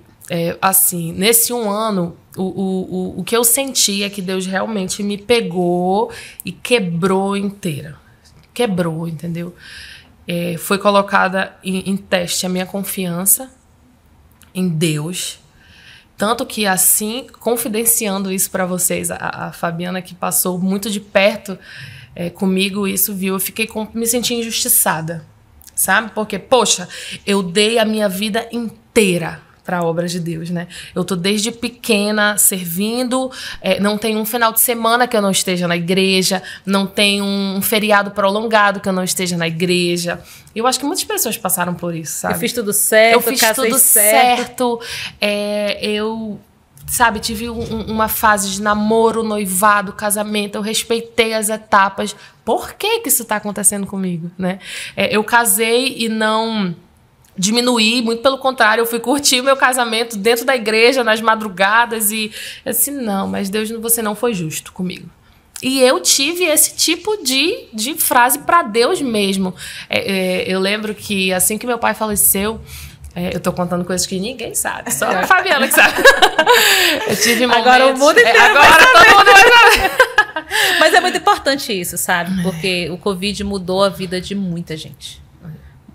assim, nesse um ano, o que eu senti é que Deus realmente me pegou e quebrou inteira. Quebrou, entendeu? Foi colocada em teste a minha confiança em Deus. Tanto que, assim, confidenciando isso para vocês, a Fabiana, que passou muito de perto comigo, isso viu, eu me senti injustiçada, sabe? Porque, poxa, eu dei a minha vida inteira para a obra de Deus, né? Eu tô desde pequena servindo, não tem um final de semana que eu não esteja na igreja, não tem um feriado prolongado que eu não esteja na igreja. Eu acho que muitas pessoas passaram por isso, sabe? Eu fiz tudo certo, eu fiz tudo certo. Eu, sabe, tive uma fase de namoro, noivado, casamento, eu respeitei as etapas. Por que isso tá acontecendo comigo, né? Eu casei e não diminuí, muito pelo contrário, eu fui curtir o meu casamento dentro da igreja, nas madrugadas, e eu disse, não, mas Deus, você não foi justo comigo. E eu tive esse tipo de frase para Deus mesmo. Eu lembro que assim que meu pai faleceu, eu tô contando coisas que ninguém sabe, só a Fabiana que sabe. Eu tive momentos... Agora o mundo inteiro agora todo mundo vai saber. Mas é muito importante isso, sabe? Porque o Covid mudou a vida de muita gente.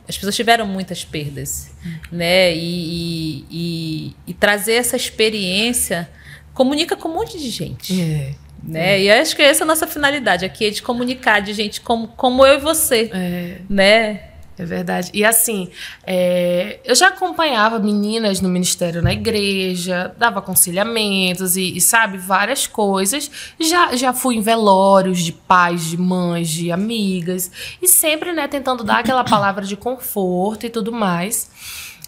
As pessoas tiveram muitas perdas, né? E trazer essa experiência comunica com um monte de gente. Né? E eu acho que essa é a nossa finalidade aqui, é de comunicar de gente como eu e você. Né? É verdade. E assim, eu já acompanhava meninas no ministério na igreja, dava aconselhamentos e sabe, várias coisas. Já fui em velórios de pais, de mães, de amigas. E sempre, né, tentando dar aquela palavra de conforto e tudo mais.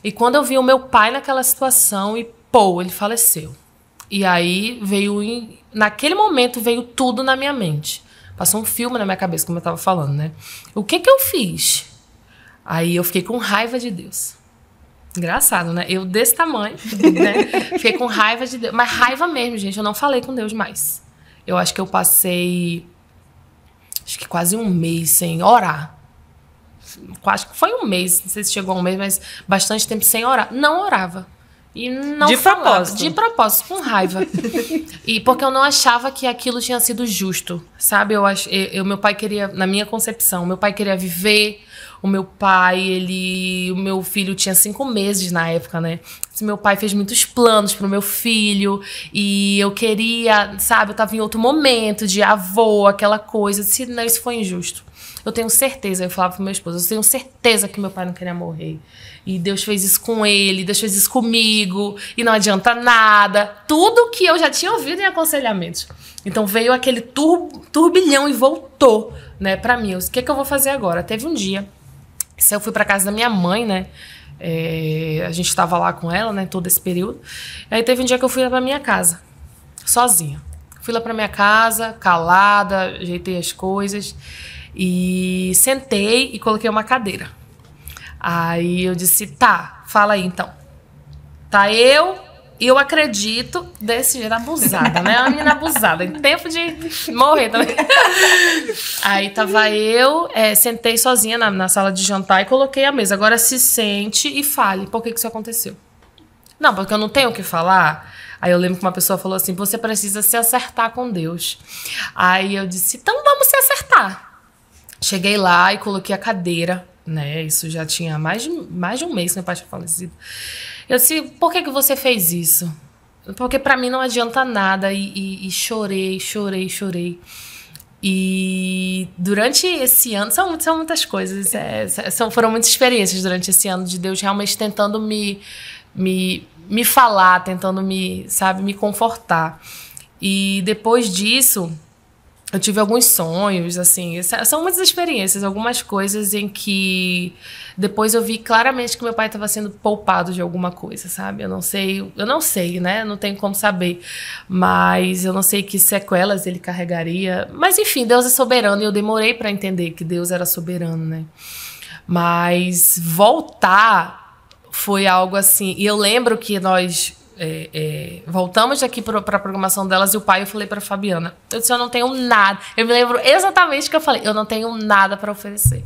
E quando eu vi o meu pai naquela situação e, ele faleceu. E aí naquele momento veio tudo na minha mente. Passou um filme na minha cabeça, como eu tava falando, né? O que eu fiz? Aí eu fiquei com raiva de Deus. Engraçado, né? Eu desse tamanho, né? Fiquei com raiva de Deus. Mas raiva mesmo, gente. Eu não falei com Deus mais. Eu acho que eu passei... Acho que quase um mês sem orar. Acho que foi um mês. Não sei se chegou a um mês, mas bastante tempo sem orar. Não orava. E não de falava, propósito. De propósito, com raiva. E porque eu não achava que aquilo tinha sido justo, sabe? Meu pai queria, na minha concepção, meu pai queria viver. O meu pai, o meu filho tinha 5 meses na época, né? Meu pai fez muitos planos pro meu filho e eu queria, sabe? Eu tava em outro momento de avô, aquela coisa. Eu disse, não, isso foi injusto. Eu tenho certeza, eu falava pro meu esposo, eu tenho certeza que meu pai não queria morrer. E Deus fez isso com ele, Deus fez isso comigo, e não adianta nada. Tudo que eu já tinha ouvido em aconselhamentos. Então veio aquele turbilhão e voltou, né, pra mim. O que eu vou fazer agora? Teve um dia, eu fui pra casa da minha mãe, né, a gente estava lá com ela, né, todo esse período. Aí teve um dia que eu fui lá pra minha casa, sozinha. Fui lá pra minha casa, calada, ajeitei as coisas e sentei e coloquei uma cadeira. Aí eu disse, tá, fala aí então. Tá, eu acredito desse jeito, abusada, né? Uma menina abusada, em tempo de morrer também. Aí tava sentei sozinha na sala de jantar e coloquei a mesa. Agora se sente e fale, por que isso aconteceu? Não, porque eu não tenho o que falar. Aí eu lembro que uma pessoa falou assim, você precisa se acertar com Deus. Aí eu disse, então vamos se acertar. Cheguei lá e coloquei a cadeira, né? Isso já tinha mais de um mês que meu pai tinha falecido. Eu disse, por que você fez isso? Porque pra mim não adianta nada. E chorei. E durante esse ano, são muitas coisas, foram muitas experiências durante esse ano de Deus realmente tentando me falar, tentando me confortar. E depois disso, eu tive alguns sonhos, assim, são muitas experiências, algumas coisas em que depois eu vi claramente que meu pai estava sendo poupado de alguma coisa, sabe? Eu não sei, né? Não tenho como saber, mas eu não sei que sequelas ele carregaria. Mas enfim, Deus é soberano e eu demorei para entender que Deus era soberano, né? Mas voltar foi algo assim, e eu lembro que nós... voltamos aqui para a programação delas e o pai, eu falei para Fabiana, eu disse, eu não tenho nada, eu me lembro exatamente o que eu falei, eu não tenho nada para oferecer,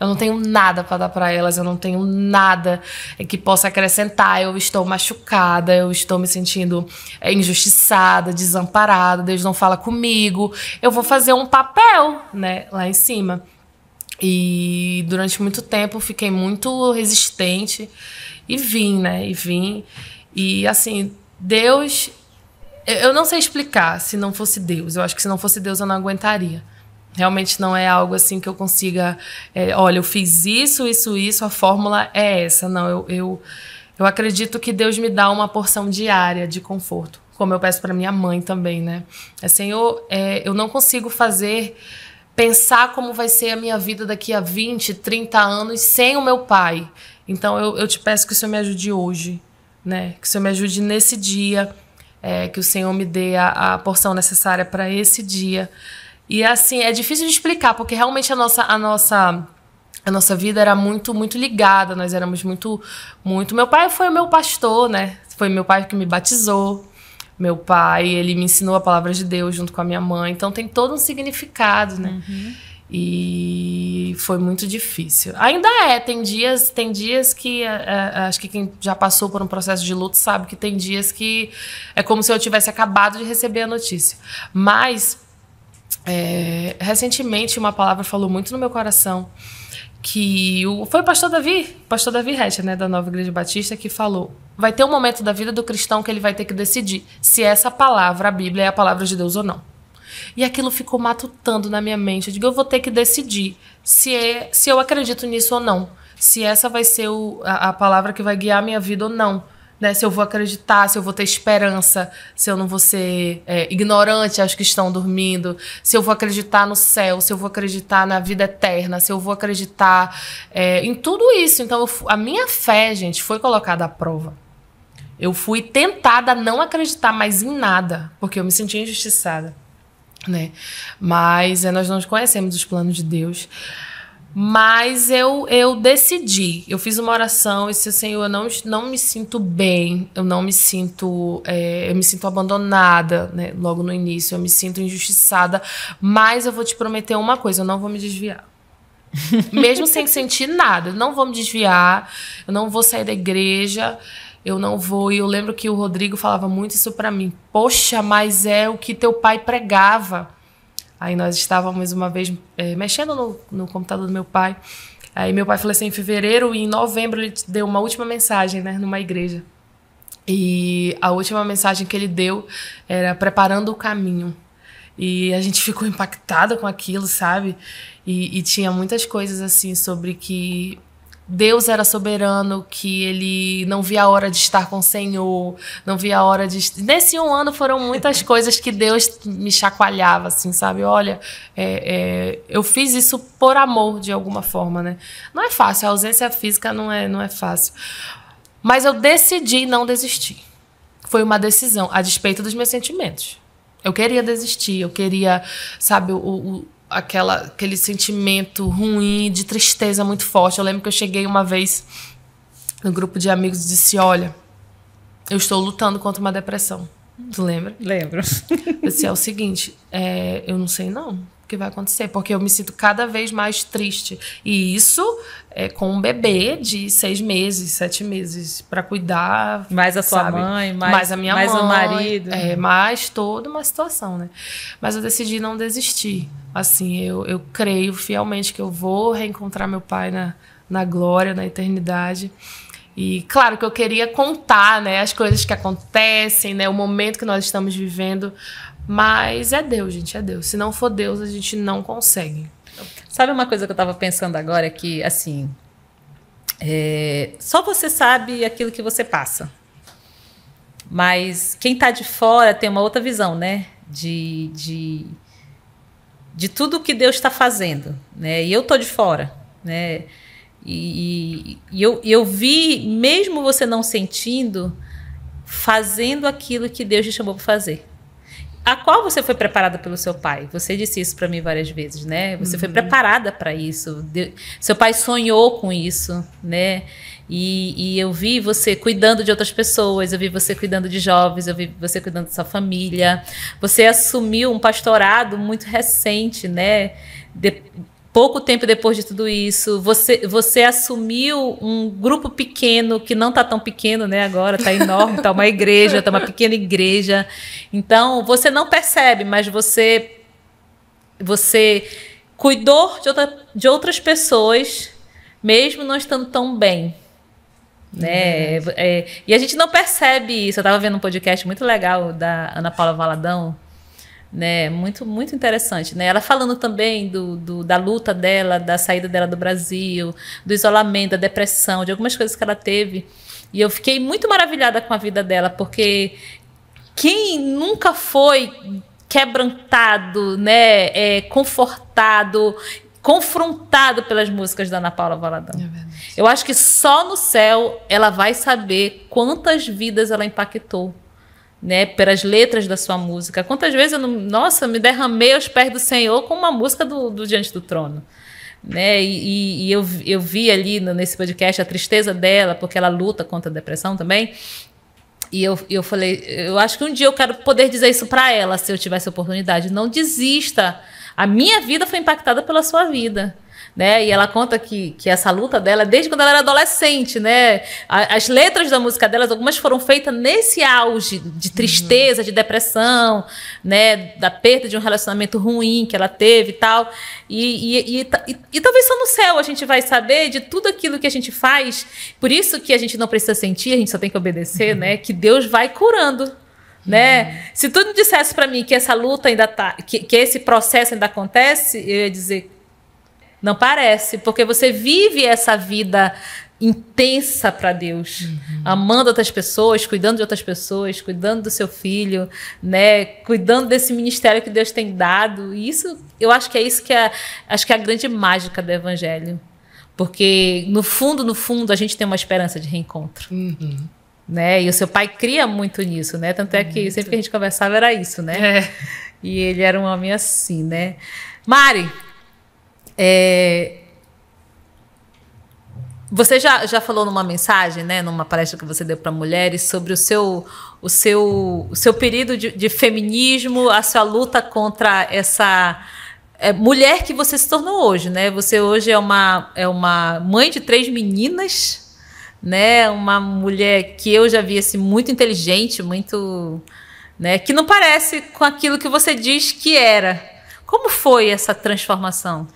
eu não tenho nada para dar para elas, eu não tenho nada que possa acrescentar, eu estou machucada, eu estou me sentindo injustiçada, desamparada, Deus não fala comigo, eu vou fazer um papel, né, lá em cima. E durante muito tempo fiquei muito resistente e vim. E, assim, Deus... Eu não sei explicar se não fosse Deus. Eu acho que se não fosse Deus eu não aguentaria. Realmente não é algo assim que eu consiga... olha, eu fiz isso, a fórmula é essa. Não, eu acredito que Deus me dá uma porção diária de conforto. Como eu peço para minha mãe também, né? Senhor, eu não consigo pensar como vai ser a minha vida daqui a 20, 30 anos sem o meu pai. Então, eu te peço que o Senhor me ajude hoje. Né? Que o Senhor me ajude nesse dia, que o Senhor me dê a porção necessária para esse dia. E assim, é difícil de explicar, porque realmente a nossa vida era muito, muito ligada, nós éramos muito... Meu pai foi o meu pastor, né? Foi meu pai que me batizou. Meu pai, ele me ensinou a palavra de Deus junto com a minha mãe. Então tem todo um significado, né? Uhum. E foi muito difícil. Ainda tem dias que acho que quem já passou por um processo de luto sabe que tem dias que é como se eu tivesse acabado de receber a notícia. Mas recentemente uma palavra falou muito no meu coração, que foi o pastor Davi Recha, né, da Nova Igreja Batista, que falou: vai ter um momento da vida do cristão que ele vai ter que decidir se essa palavra, a Bíblia, é a palavra de Deus ou não. E aquilo ficou matutando na minha mente. Eu digo, eu vou ter que decidir se eu acredito nisso ou não. Se essa vai ser a palavra que vai guiar a minha vida ou não. Né? Se eu vou acreditar, se eu vou ter esperança, se eu não vou ser ignorante aos que estão dormindo, se eu vou acreditar no céu, se eu vou acreditar na vida eterna, se eu vou acreditar em tudo isso. Então, a minha fé, gente, foi colocada à prova. Eu fui tentada a não acreditar mais em nada, porque eu me sentia injustiçada. Né? Mas nós não conhecemos os planos de Deus. Mas eu decidi, eu fiz uma oração e disse: Senhor, eu não me sinto bem, eu me sinto abandonada, né? Logo no início, eu me sinto injustiçada, mas eu vou te prometer uma coisa: eu não vou me desviar. Mesmo sem sentir nada, eu não vou me desviar, eu não vou sair da igreja. Eu não vou. E eu lembro que o Rodrigo falava muito isso pra mim. Poxa, mas é o que teu pai pregava. Aí nós estávamos uma vez mexendo no computador do meu pai. Aí meu pai falou assim, em fevereiro e em novembro ele deu uma última mensagem, né, numa igreja. E a última mensagem que ele deu era preparando o caminho. E a gente ficou impactada com aquilo, sabe? E tinha muitas coisas assim sobre que Deus era soberano, que ele não via a hora de estar com o Senhor, não via a hora de... Nesse um ano foram muitas coisas que Deus me chacoalhava, assim, sabe? Olha, eu fiz isso por amor, de alguma forma, né? Não é fácil, a ausência física não é fácil. Mas eu decidi não desistir. Foi uma decisão, a despeito dos meus sentimentos. Eu queria desistir, eu queria, sabe, aquele sentimento ruim, de tristeza muito forte. Eu lembro que eu cheguei uma vez no grupo de amigos e disse: olha, eu estou lutando contra uma depressão. Tu lembra? Lembro. Eu disse: é o seguinte, eu não sei não o que vai acontecer, porque eu me sinto cada vez mais triste. E isso com um bebê de 6 meses, 7 meses, para cuidar. Mais a sua mãe, mais a minha mãe. Mais o marido. Mais toda uma situação, né? Mas eu decidi não desistir. Assim, eu creio fielmente que eu vou reencontrar meu pai na glória, na eternidade. E claro que eu queria contar, né, as coisas que acontecem, né, o momento que nós estamos vivendo. Mas é Deus, gente, é Deus. Se não for Deus, a gente não consegue. Sabe uma coisa que eu estava pensando agora? Que, assim, só você sabe aquilo que você passa. Mas quem está de fora tem uma outra visão, né? De tudo que Deus está fazendo, né? E eu tô de fora, né? E eu vi, mesmo você não sentindo, fazendo aquilo que Deus te chamou para fazer. A qual você foi preparada pelo seu pai. Você disse isso para mim várias vezes, né? Você foi preparada para isso. Seu pai sonhou com isso, né? E eu vi você cuidando de outras pessoas, eu vi você cuidando de jovens, eu vi você cuidando da sua família. Você assumiu um pastorado muito recente, né? Pouco tempo depois de tudo isso, você assumiu um grupo pequeno, que não está tão pequeno, né, agora, está enorme, está uma igreja, está uma pequena igreja. Então, você não percebe, mas você cuidou de outras pessoas, mesmo não estando tão bem. Né? E a gente não percebe isso. Eu estava vendo um podcast muito legal da Ana Paula Valadão, né, muito, muito interessante, né? Ela falando também da luta dela, da saída dela do Brasil, do isolamento, da depressão, de algumas coisas que ela teve. E eu fiquei muito maravilhada com a vida dela, porque quem nunca foi quebrantado, né, confortado, confrontado pelas músicas da Ana Paula Valadão? Eu acho que só no céu ela vai saber quantas vidas ela impactou, né, pelas letras da sua música. Quantas vezes eu me derramei aos pés do Senhor com uma música do Diante do Trono, né? E eu vi ali nesse podcast a tristeza dela, porque ela luta contra a depressão também. E eu falei, eu acho que um dia eu quero poder dizer isso para ela, se eu tivesse oportunidade. Não desista. A minha vida foi impactada pela sua vida. Né? E ela conta que essa luta dela, desde quando ela era adolescente, né? As letras da música delas, algumas foram feitas nesse auge de tristeza, de depressão, né? Da perda de um relacionamento ruim que ela teve e tal. E talvez só no céu a gente vai saber de tudo aquilo que a gente faz. Por isso que a gente não precisa sentir, a gente só tem que obedecer, né? Que Deus vai curando. Né? Se tu não dissesse para mim que essa luta ainda tá, que esse processo ainda acontece, eu ia dizer, não parece, porque você vive essa vida intensa para Deus, amando outras pessoas, cuidando de outras pessoas, cuidando do seu filho, né? Cuidando desse ministério que Deus tem dado. E isso, eu acho que é isso acho que é a grande mágica do Evangelho, porque no fundo a gente tem uma esperança de reencontro. Né? E o seu pai cria muito nisso, né? Tanto é que sempre que a gente conversava era isso, né? E ele era um homem assim, né? Mari, você já falou numa mensagem, né, numa palestra que você deu para mulheres, sobre o seu período de feminismo, a sua luta contra essa mulher que você se tornou hoje, né? Você hoje é uma mãe de 3 meninas, né? Uma mulher que eu já vi assim, muito inteligente, muito, né, que não parece com aquilo que você diz que era. Como foi essa transformação?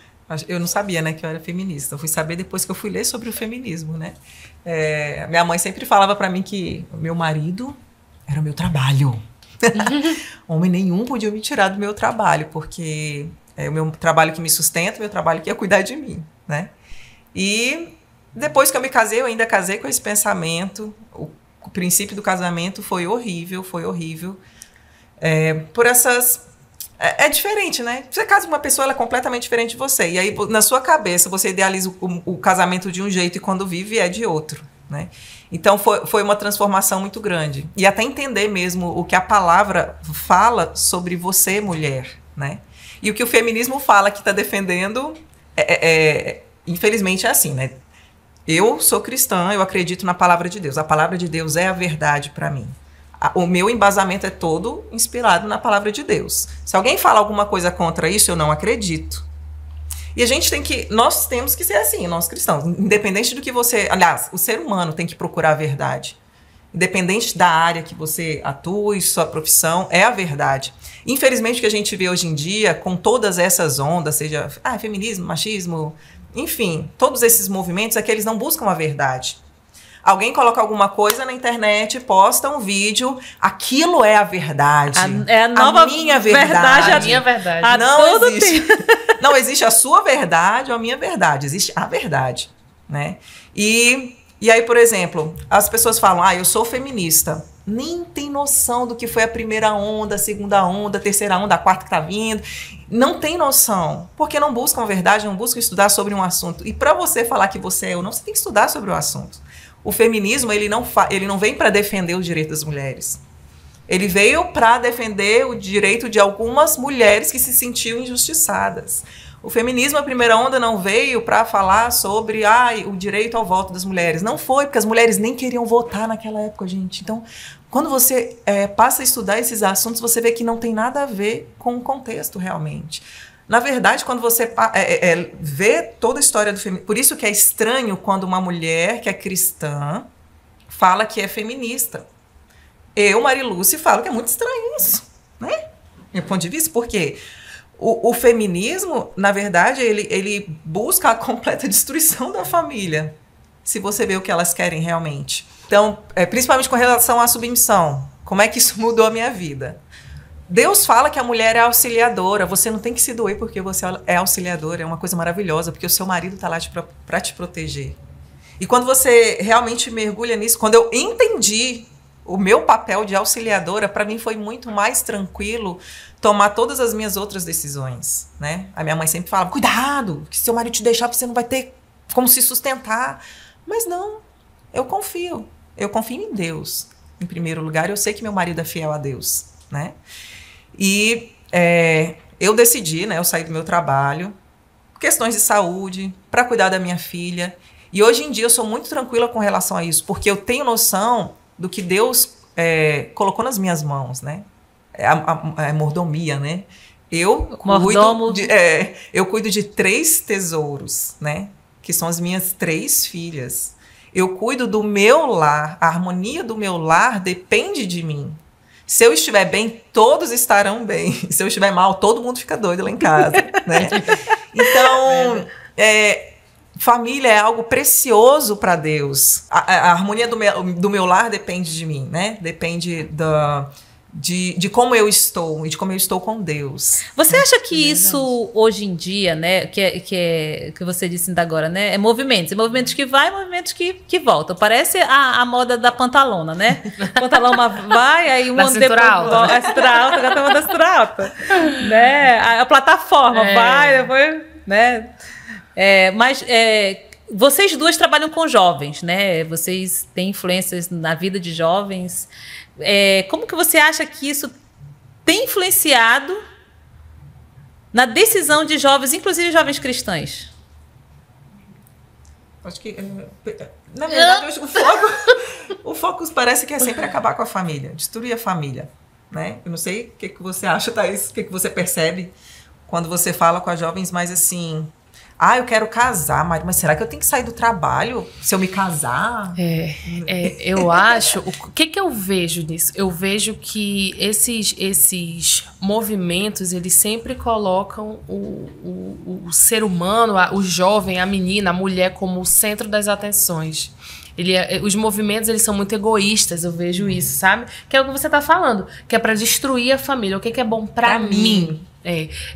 Eu não sabia, né, que eu era feminista. Eu fui saber depois que eu fui ler sobre o feminismo, né? Minha mãe sempre falava para mim que o meu marido era o meu trabalho. Homem nenhum podia me tirar do meu trabalho, porque é o meu trabalho que me sustenta, o meu trabalho que é cuidar de mim, né? E depois que eu me casei, eu ainda casei com esse pensamento. O princípio do casamento foi horrível, foi horrível. Por essas... É diferente, né? Você casa com uma pessoa, ela é completamente diferente de você. E aí, na sua cabeça, você idealiza o casamento de um jeito e quando vive é de outro, né? Então, foi uma transformação muito grande. E até entender mesmo o que a palavra fala sobre você, mulher, né? E o que o feminismo fala que está defendendo, infelizmente, é assim, né? Eu sou cristã, eu acredito na palavra de Deus. A palavra de Deus é a verdade para mim. O meu embasamento é todo inspirado na palavra de Deus. Se alguém fala alguma coisa contra isso, eu não acredito. E nós temos que ser assim, nós cristãos. Independente do que você... Aliás, o ser humano tem que procurar a verdade. Independente da área que você atua, sua profissão, é a verdade. Infelizmente, o que a gente vê hoje em dia, com todas essas ondas, seja feminismo, machismo, enfim, todos esses movimentos, é que eles não buscam a verdade. Alguém coloca alguma coisa na internet, posta um vídeo, aquilo é a verdade. É a nova minha verdade. A minha verdade. Não existe a sua verdade ou a minha verdade. Existe a verdade, né? E aí, por exemplo, as pessoas falam, eu sou feminista. nem tem noção do que foi a primeira onda, a segunda onda, a terceira onda, a quarta que está vindo. Não tem noção, porque não buscam a verdade, não buscam estudar sobre um assunto. E para você falar que você é ou não, você tem que estudar sobre o assunto. O feminismo, ele não vem para defender o direito das mulheres. Ele veio para defender o direito de algumas mulheres que se sentiam injustiçadas. O feminismo, a primeira onda, não veio para falar sobre o direito ao voto das mulheres. Não foi, porque as mulheres nem queriam votar naquela época, gente. Então, quando você passa a estudar esses assuntos, você vê que não tem nada a ver com o contexto, realmente. Na verdade, quando você vê toda a história do feminismo... Por isso que é estranho quando uma mulher que é cristã fala que é feminista. Eu, Marilúcia, falo que é muito estranho isso, né? Meu ponto de vista, por quê? O feminismo, na verdade, ele busca a completa destruição da família, se você vê o que elas querem realmente. Então, principalmente com relação à submissão, como é que isso mudou a minha vida? Deus fala que a mulher é auxiliadora, você não tem que se doer porque você é auxiliadora, é uma coisa maravilhosa, porque o seu marido está lá para te proteger. E quando você realmente mergulha nisso, quando eu entendi o meu papel de auxiliadora, para mim foi muito mais tranquilo tomar todas as minhas outras decisões, né? A minha mãe sempre falava, cuidado, que se seu marido te deixar, você não vai ter como se sustentar. Mas não, eu confio em Deus, em primeiro lugar. Eu sei que meu marido é fiel a Deus, né? E eu decidi, né? Eu saí do meu trabalho, questões de saúde, para cuidar da minha filha. E hoje em dia eu sou muito tranquila com relação a isso, porque eu tenho noção do que Deus colocou nas minhas mãos, né? A mordomia, né? Eu cuido de 3 tesouros, né? Que são as minhas 3 filhas. Eu cuido do meu lar, a harmonia do meu lar depende de mim. Se eu estiver bem, todos estarão bem. Se eu estiver mal, todo mundo fica doido lá em casa, né? Então, família é algo precioso para Deus. A harmonia do meu lar depende de mim, né? Depende de como eu estou e de como eu estou com Deus. Você acha que isso hoje em dia, né, que você disse ainda agora, né, é movimentos que vai, movimentos que voltam. Parece a moda da pantalona, né? Pantalona vai, aí um ano depois a cintura alta, agora tá moda da cintura alta, né? A plataforma vai, depois, né? Mas vocês duas trabalham com jovens, né? Vocês têm influências na vida de jovens. Como que você acha que isso tem influenciado na decisão de jovens, inclusive jovens cristãos? Acho que, na verdade, o foco parece que é sempre acabar com a família, destruir a família, né? Eu não sei o que você acha, Thaís, o que você percebe quando você fala com as jovens, mas assim... eu quero casar, mas será que eu tenho que sair do trabalho se eu me casar? Eu acho... O que eu vejo nisso? Eu vejo que esses movimentos, eles sempre colocam o ser humano, o jovem, a menina, a mulher como o centro das atenções. Os movimentos, eles são muito egoístas, eu vejo isso, sabe? Que é o que você tá falando, que é para destruir a família. O que é bom pra mim?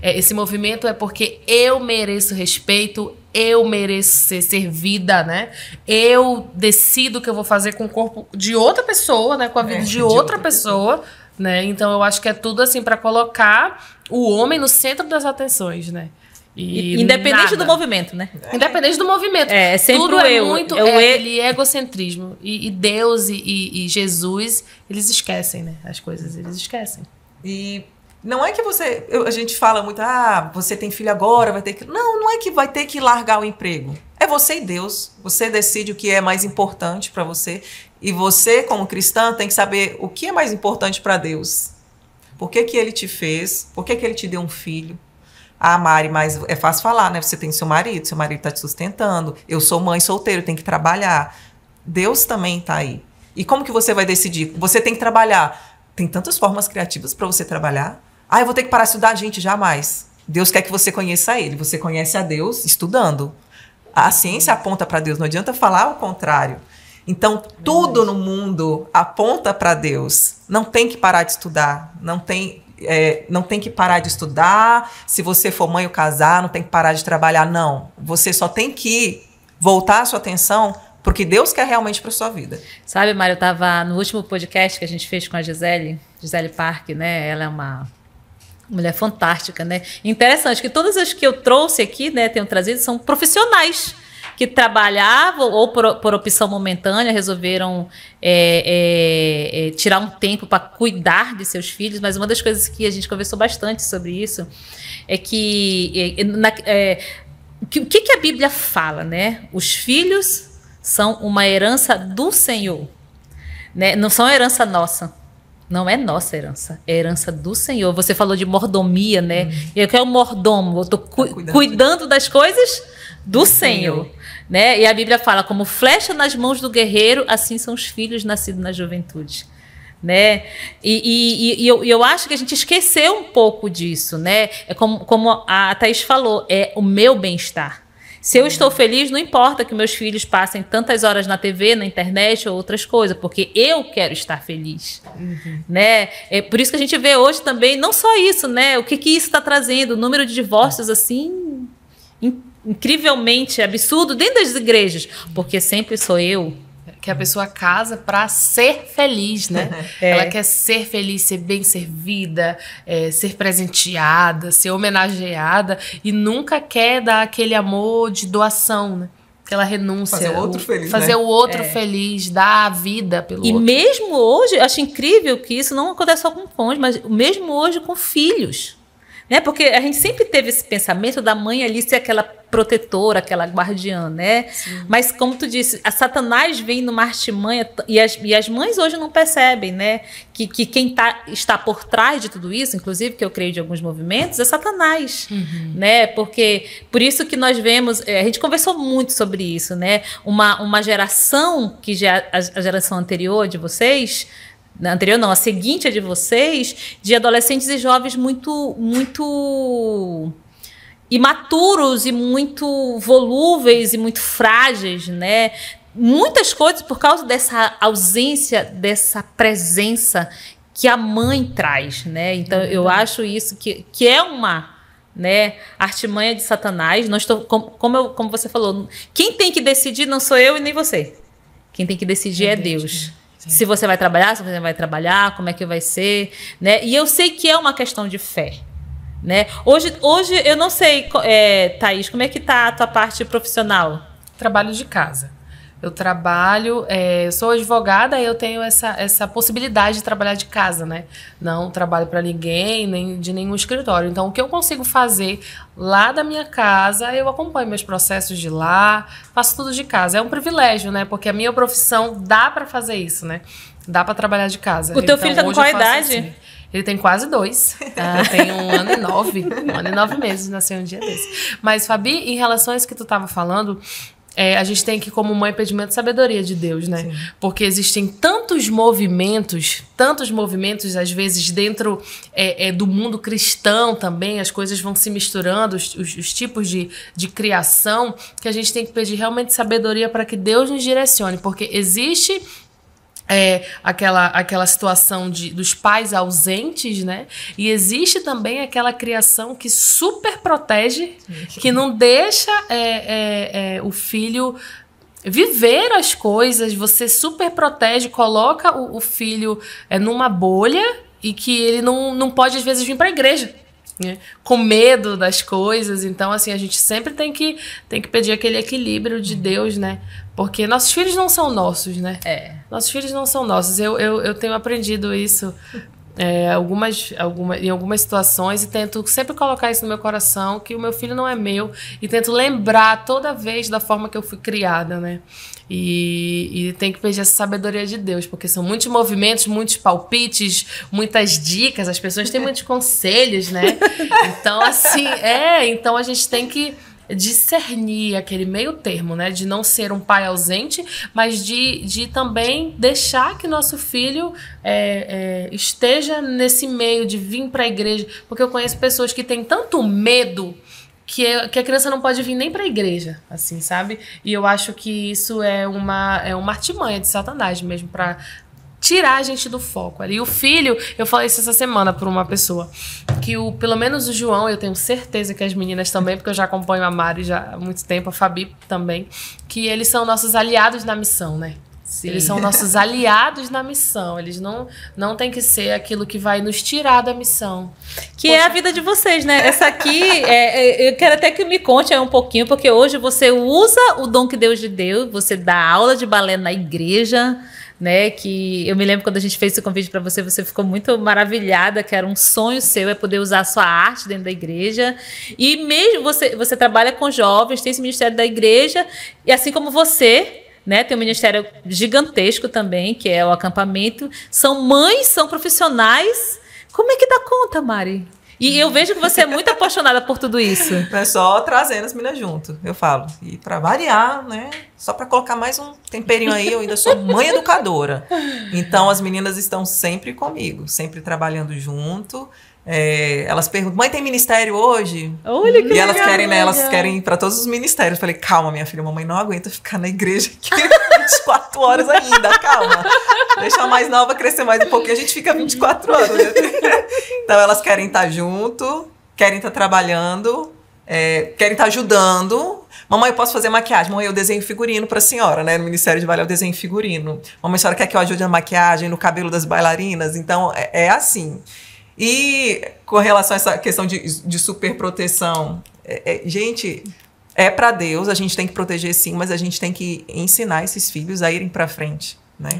Esse movimento é porque eu mereço respeito, eu mereço ser servida, né? Eu decido o que eu vou fazer com o corpo de outra pessoa, né? Com a vida de outra pessoa, né? Então eu acho que é tudo assim para colocar o homem no centro das atenções, né? Independente do movimento, né? Independente do movimento. Sempre tudo muito aquele egocentrismo. E Deus e Jesus, eles esquecem, né? As coisas, eles esquecem. E não é que a gente fala muito, você tem filho agora, vai ter que... Não é que vai ter que largar o emprego. É você e Deus. Você decide o que é mais importante para você. E você, como cristã, tem que saber o que é mais importante para Deus. Por que Ele te fez? Por que Ele te deu um filho? Mari, mas é fácil falar, né? Você tem seu marido está te sustentando. Eu sou mãe solteira, tenho que trabalhar. Deus também está aí. E como que você vai decidir? Você tem que trabalhar. Tem tantas formas criativas para você trabalhar. Eu vou ter que parar de estudar, gente, jamais. Deus quer que você conheça Ele. Você conhece a Deus estudando. A ciência aponta para Deus, não adianta falar o contrário. Então, tudo no mundo aponta para Deus. Não tem que parar de estudar, não tem que parar de estudar. Se você for mãe ou casar, não tem que parar de trabalhar, não. Você só tem que voltar a sua atenção porque Deus quer realmente para sua vida. Sabe, Mário, eu estava no último podcast que a gente fez com a Gisele Park, né? Ela é uma mulher fantástica, né? Interessante que todas as que eu trouxe aqui, né, tenho trazido, são profissionais que trabalhavam ou por opção momentânea resolveram tirar um tempo para cuidar de seus filhos, mas uma das coisas que a gente conversou bastante sobre isso é que o que a Bíblia fala, né? Os filhos são uma herança do Senhor, né? Não são herança nossa. Não é nossa herança, é herança do Senhor. Você falou de mordomia, né? Eu quero um mordomo, eu estou cuidando das coisas do Senhor. Né? E a Bíblia fala, como flecha nas mãos do guerreiro, assim são os filhos nascidos na juventude. Né? E eu acho que a gente esqueceu um pouco disso. Né? É como a Thaís falou, é o meu bem-estar. Se eu estou feliz, não importa que meus filhos passem tantas horas na TV, na internet ou outras coisas, porque eu quero estar feliz. Né? É por isso que a gente vê hoje também, não só isso, né? O que isso está trazendo? O número de divórcios, assim, incrivelmente absurdo dentro das igrejas, porque sempre sou eu. Que a pessoa casa para ser feliz, né? Ela quer ser feliz, ser bem servida, ser presenteada, ser homenageada e nunca quer dar aquele amor de doação, né? Aquela renúncia. Fazer o outro feliz, fazer o outro feliz, dar a vida pelo outro. E mesmo hoje, eu acho incrível que isso não acontece só com cônjuge, mas mesmo hoje com filhos. Né? Porque a gente sempre teve esse pensamento da mãe ali ser aquela protetora, aquela guardiã, né? Sim. Mas como tu disse, a Satanás vem numa artimanha e as mães hoje não percebem, né? Que quem está por trás de tudo isso, inclusive que eu creio de alguns movimentos, é Satanás, né? Porque por isso que nós vemos, a gente conversou muito sobre isso, né? Uma geração que já a geração anterior de vocês, anterior não, a seguinte é de vocês, de adolescentes e jovens muito imaturos e muito volúveis e muito frágeis, né? Muitas coisas por causa dessa ausência, dessa presença que a mãe traz, né? Então eu acho isso que é uma, né, artimanha de Satanás. Não estou, como você falou, quem tem que decidir não sou eu e nem você. Quem tem que decidir é Deus. Se você vai trabalhar, se você não vai trabalhar, como é que vai ser, né? E eu sei que é uma questão de fé, né? Hoje eu não sei, Thaís, como é que tá a tua parte profissional? Trabalho de casa. Eu trabalho, eu sou advogada e eu tenho essa possibilidade de trabalhar de casa, né? Não trabalho para ninguém, nem de nenhum escritório. Então, o que eu consigo fazer lá da minha casa, eu acompanho meus processos de lá, faço tudo de casa. É um privilégio, né? Porque a minha profissão dá para fazer isso, né? Dá para trabalhar de casa. O teu filho tá com qual idade? Assim. Ele tem quase 2. Eu tenho 1 ano e 9. 1 ano e 9 meses, nasceu um dia desse. Mas, Fabi, em relação a isso que tu estava falando, a gente tem que, como mãe, pedir muita sabedoria de Deus, né? Sim. Porque existem tantos movimentos, às vezes, dentro do mundo cristão também, as coisas vão se misturando, os tipos de criação, que a gente tem que pedir realmente sabedoria para que Deus nos direcione. Porque existe aquela situação dos pais ausentes, né? E existe também aquela criação que super protege, que não deixa o filho viver as coisas, você super protege, coloca o filho numa bolha e que ele não pode, às vezes, vir para a igreja, né? Com medo das coisas. Então, assim, a gente sempre tem que pedir aquele equilíbrio de Deus, né? Porque nossos filhos não são nossos, né? Nossos filhos não são nossos. Eu tenho aprendido isso em algumas situações e tento sempre colocar isso no meu coração, que o meu filho não é meu, e tento lembrar toda vez da forma que eu fui criada, né? E tem que pedir essa sabedoria de Deus, porque são muitos movimentos, muitos palpites, muitas dicas, as pessoas têm muitos conselhos, né? Então, assim, então a gente tem que discernir aquele meio termo, né? De não ser um pai ausente, mas de também deixar que nosso filho esteja nesse meio de vir para a igreja, porque eu conheço pessoas que têm tanto medo que a criança não pode vir nem para a igreja, assim, sabe? E eu acho que isso é uma artimanha de Satanás mesmo, para tirar a gente do foco ali. E o filho, eu falei isso essa semana para uma pessoa, que pelo menos o João, eu tenho certeza que as meninas também, porque eu já acompanho a Mari já há muito tempo, a Fabi também, que eles são nossos aliados na missão, né? Sim. Eles são nossos aliados na missão. Eles não tem que ser aquilo que vai nos tirar da missão. Que é a vida de vocês, né? Essa aqui, eu quero até que me conte aí um pouquinho, porque hoje você usa o dom que Deus lhe deu, você dá aula de balé na igreja, né? Que eu me lembro quando a gente fez esse convite para você, você ficou muito maravilhada, que era um sonho seu, poder usar a sua arte dentro da igreja. E mesmo você trabalha com jovens, tem esse ministério da igreja, e assim como você... Né, tem um ministério gigantesco também, que é o acampamento. São mães, são profissionais. Como é que dá conta, Mari? E eu vejo que você é muito apaixonada por tudo isso. É só trazendo as meninas junto, eu falo. E para variar, né? Só para colocar mais um temperinho aí, eu ainda sou mãe educadora. Então as meninas estão sempre comigo, sempre trabalhando junto. Elas perguntam, mãe, tem ministério hoje? Olha que e elas legal, querem, né? Elas querem ir para todos os ministérios. Eu falei, calma, minha filha, mamãe não aguenta ficar na igreja aqui 24 horas ainda, calma. Deixa a mais nova crescer mais um pouquinho, a gente fica 24 horas. Né? Então elas querem estar junto, querem estar trabalhando, querem estar ajudando. Mamãe, eu posso fazer maquiagem? Mamãe, eu desenho figurino pra senhora, né? No Ministério de Balé eu desenho figurino. Mamãe, a senhora quer que eu ajude na maquiagem, no cabelo das bailarinas? Então, é assim. E com relação a essa questão de superproteção, gente, é para Deus, a gente tem que proteger sim, mas a gente tem que ensinar esses filhos a irem para frente, né?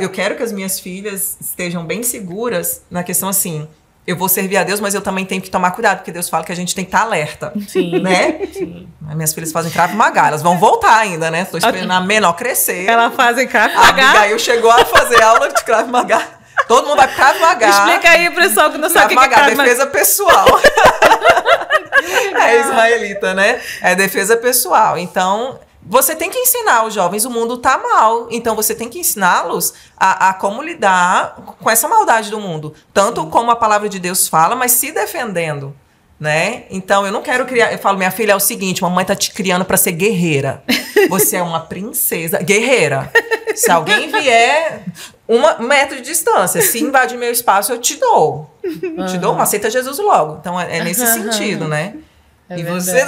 Eu quero que as minhas filhas estejam bem seguras na questão assim, eu vou servir a Deus, mas eu também tenho que tomar cuidado, porque Deus fala que a gente tem que estar alerta, sim, né? Sim. Minhas filhas fazem Krav Maga, elas vão voltar ainda, né? Tô esperando a menor crescer. Elas fazem Krav Maga. A Abigail chegou a fazer aula de Krav Maga. Todo mundo vai Krav Maga. Explica aí, pessoal, que não sabe o que é Krav Maga. Defesa pessoal. É israelita, né? É defesa pessoal. Então, você tem que ensinar os jovens, o mundo tá mal. Então, você tem que ensiná-los a como lidar com essa maldade do mundo. Tanto como a palavra de Deus fala, mas se defendendo. Né? Então, eu não quero criar... Eu falo, minha filha, é o seguinte, mamãe tá te criando pra ser guerreira. Você é uma princesa guerreira. Se alguém vier 1 metro de distância, se invadir meu espaço, eu te dou. Te dou, aceita Jesus logo. Então, é nesse sentido, né? E você...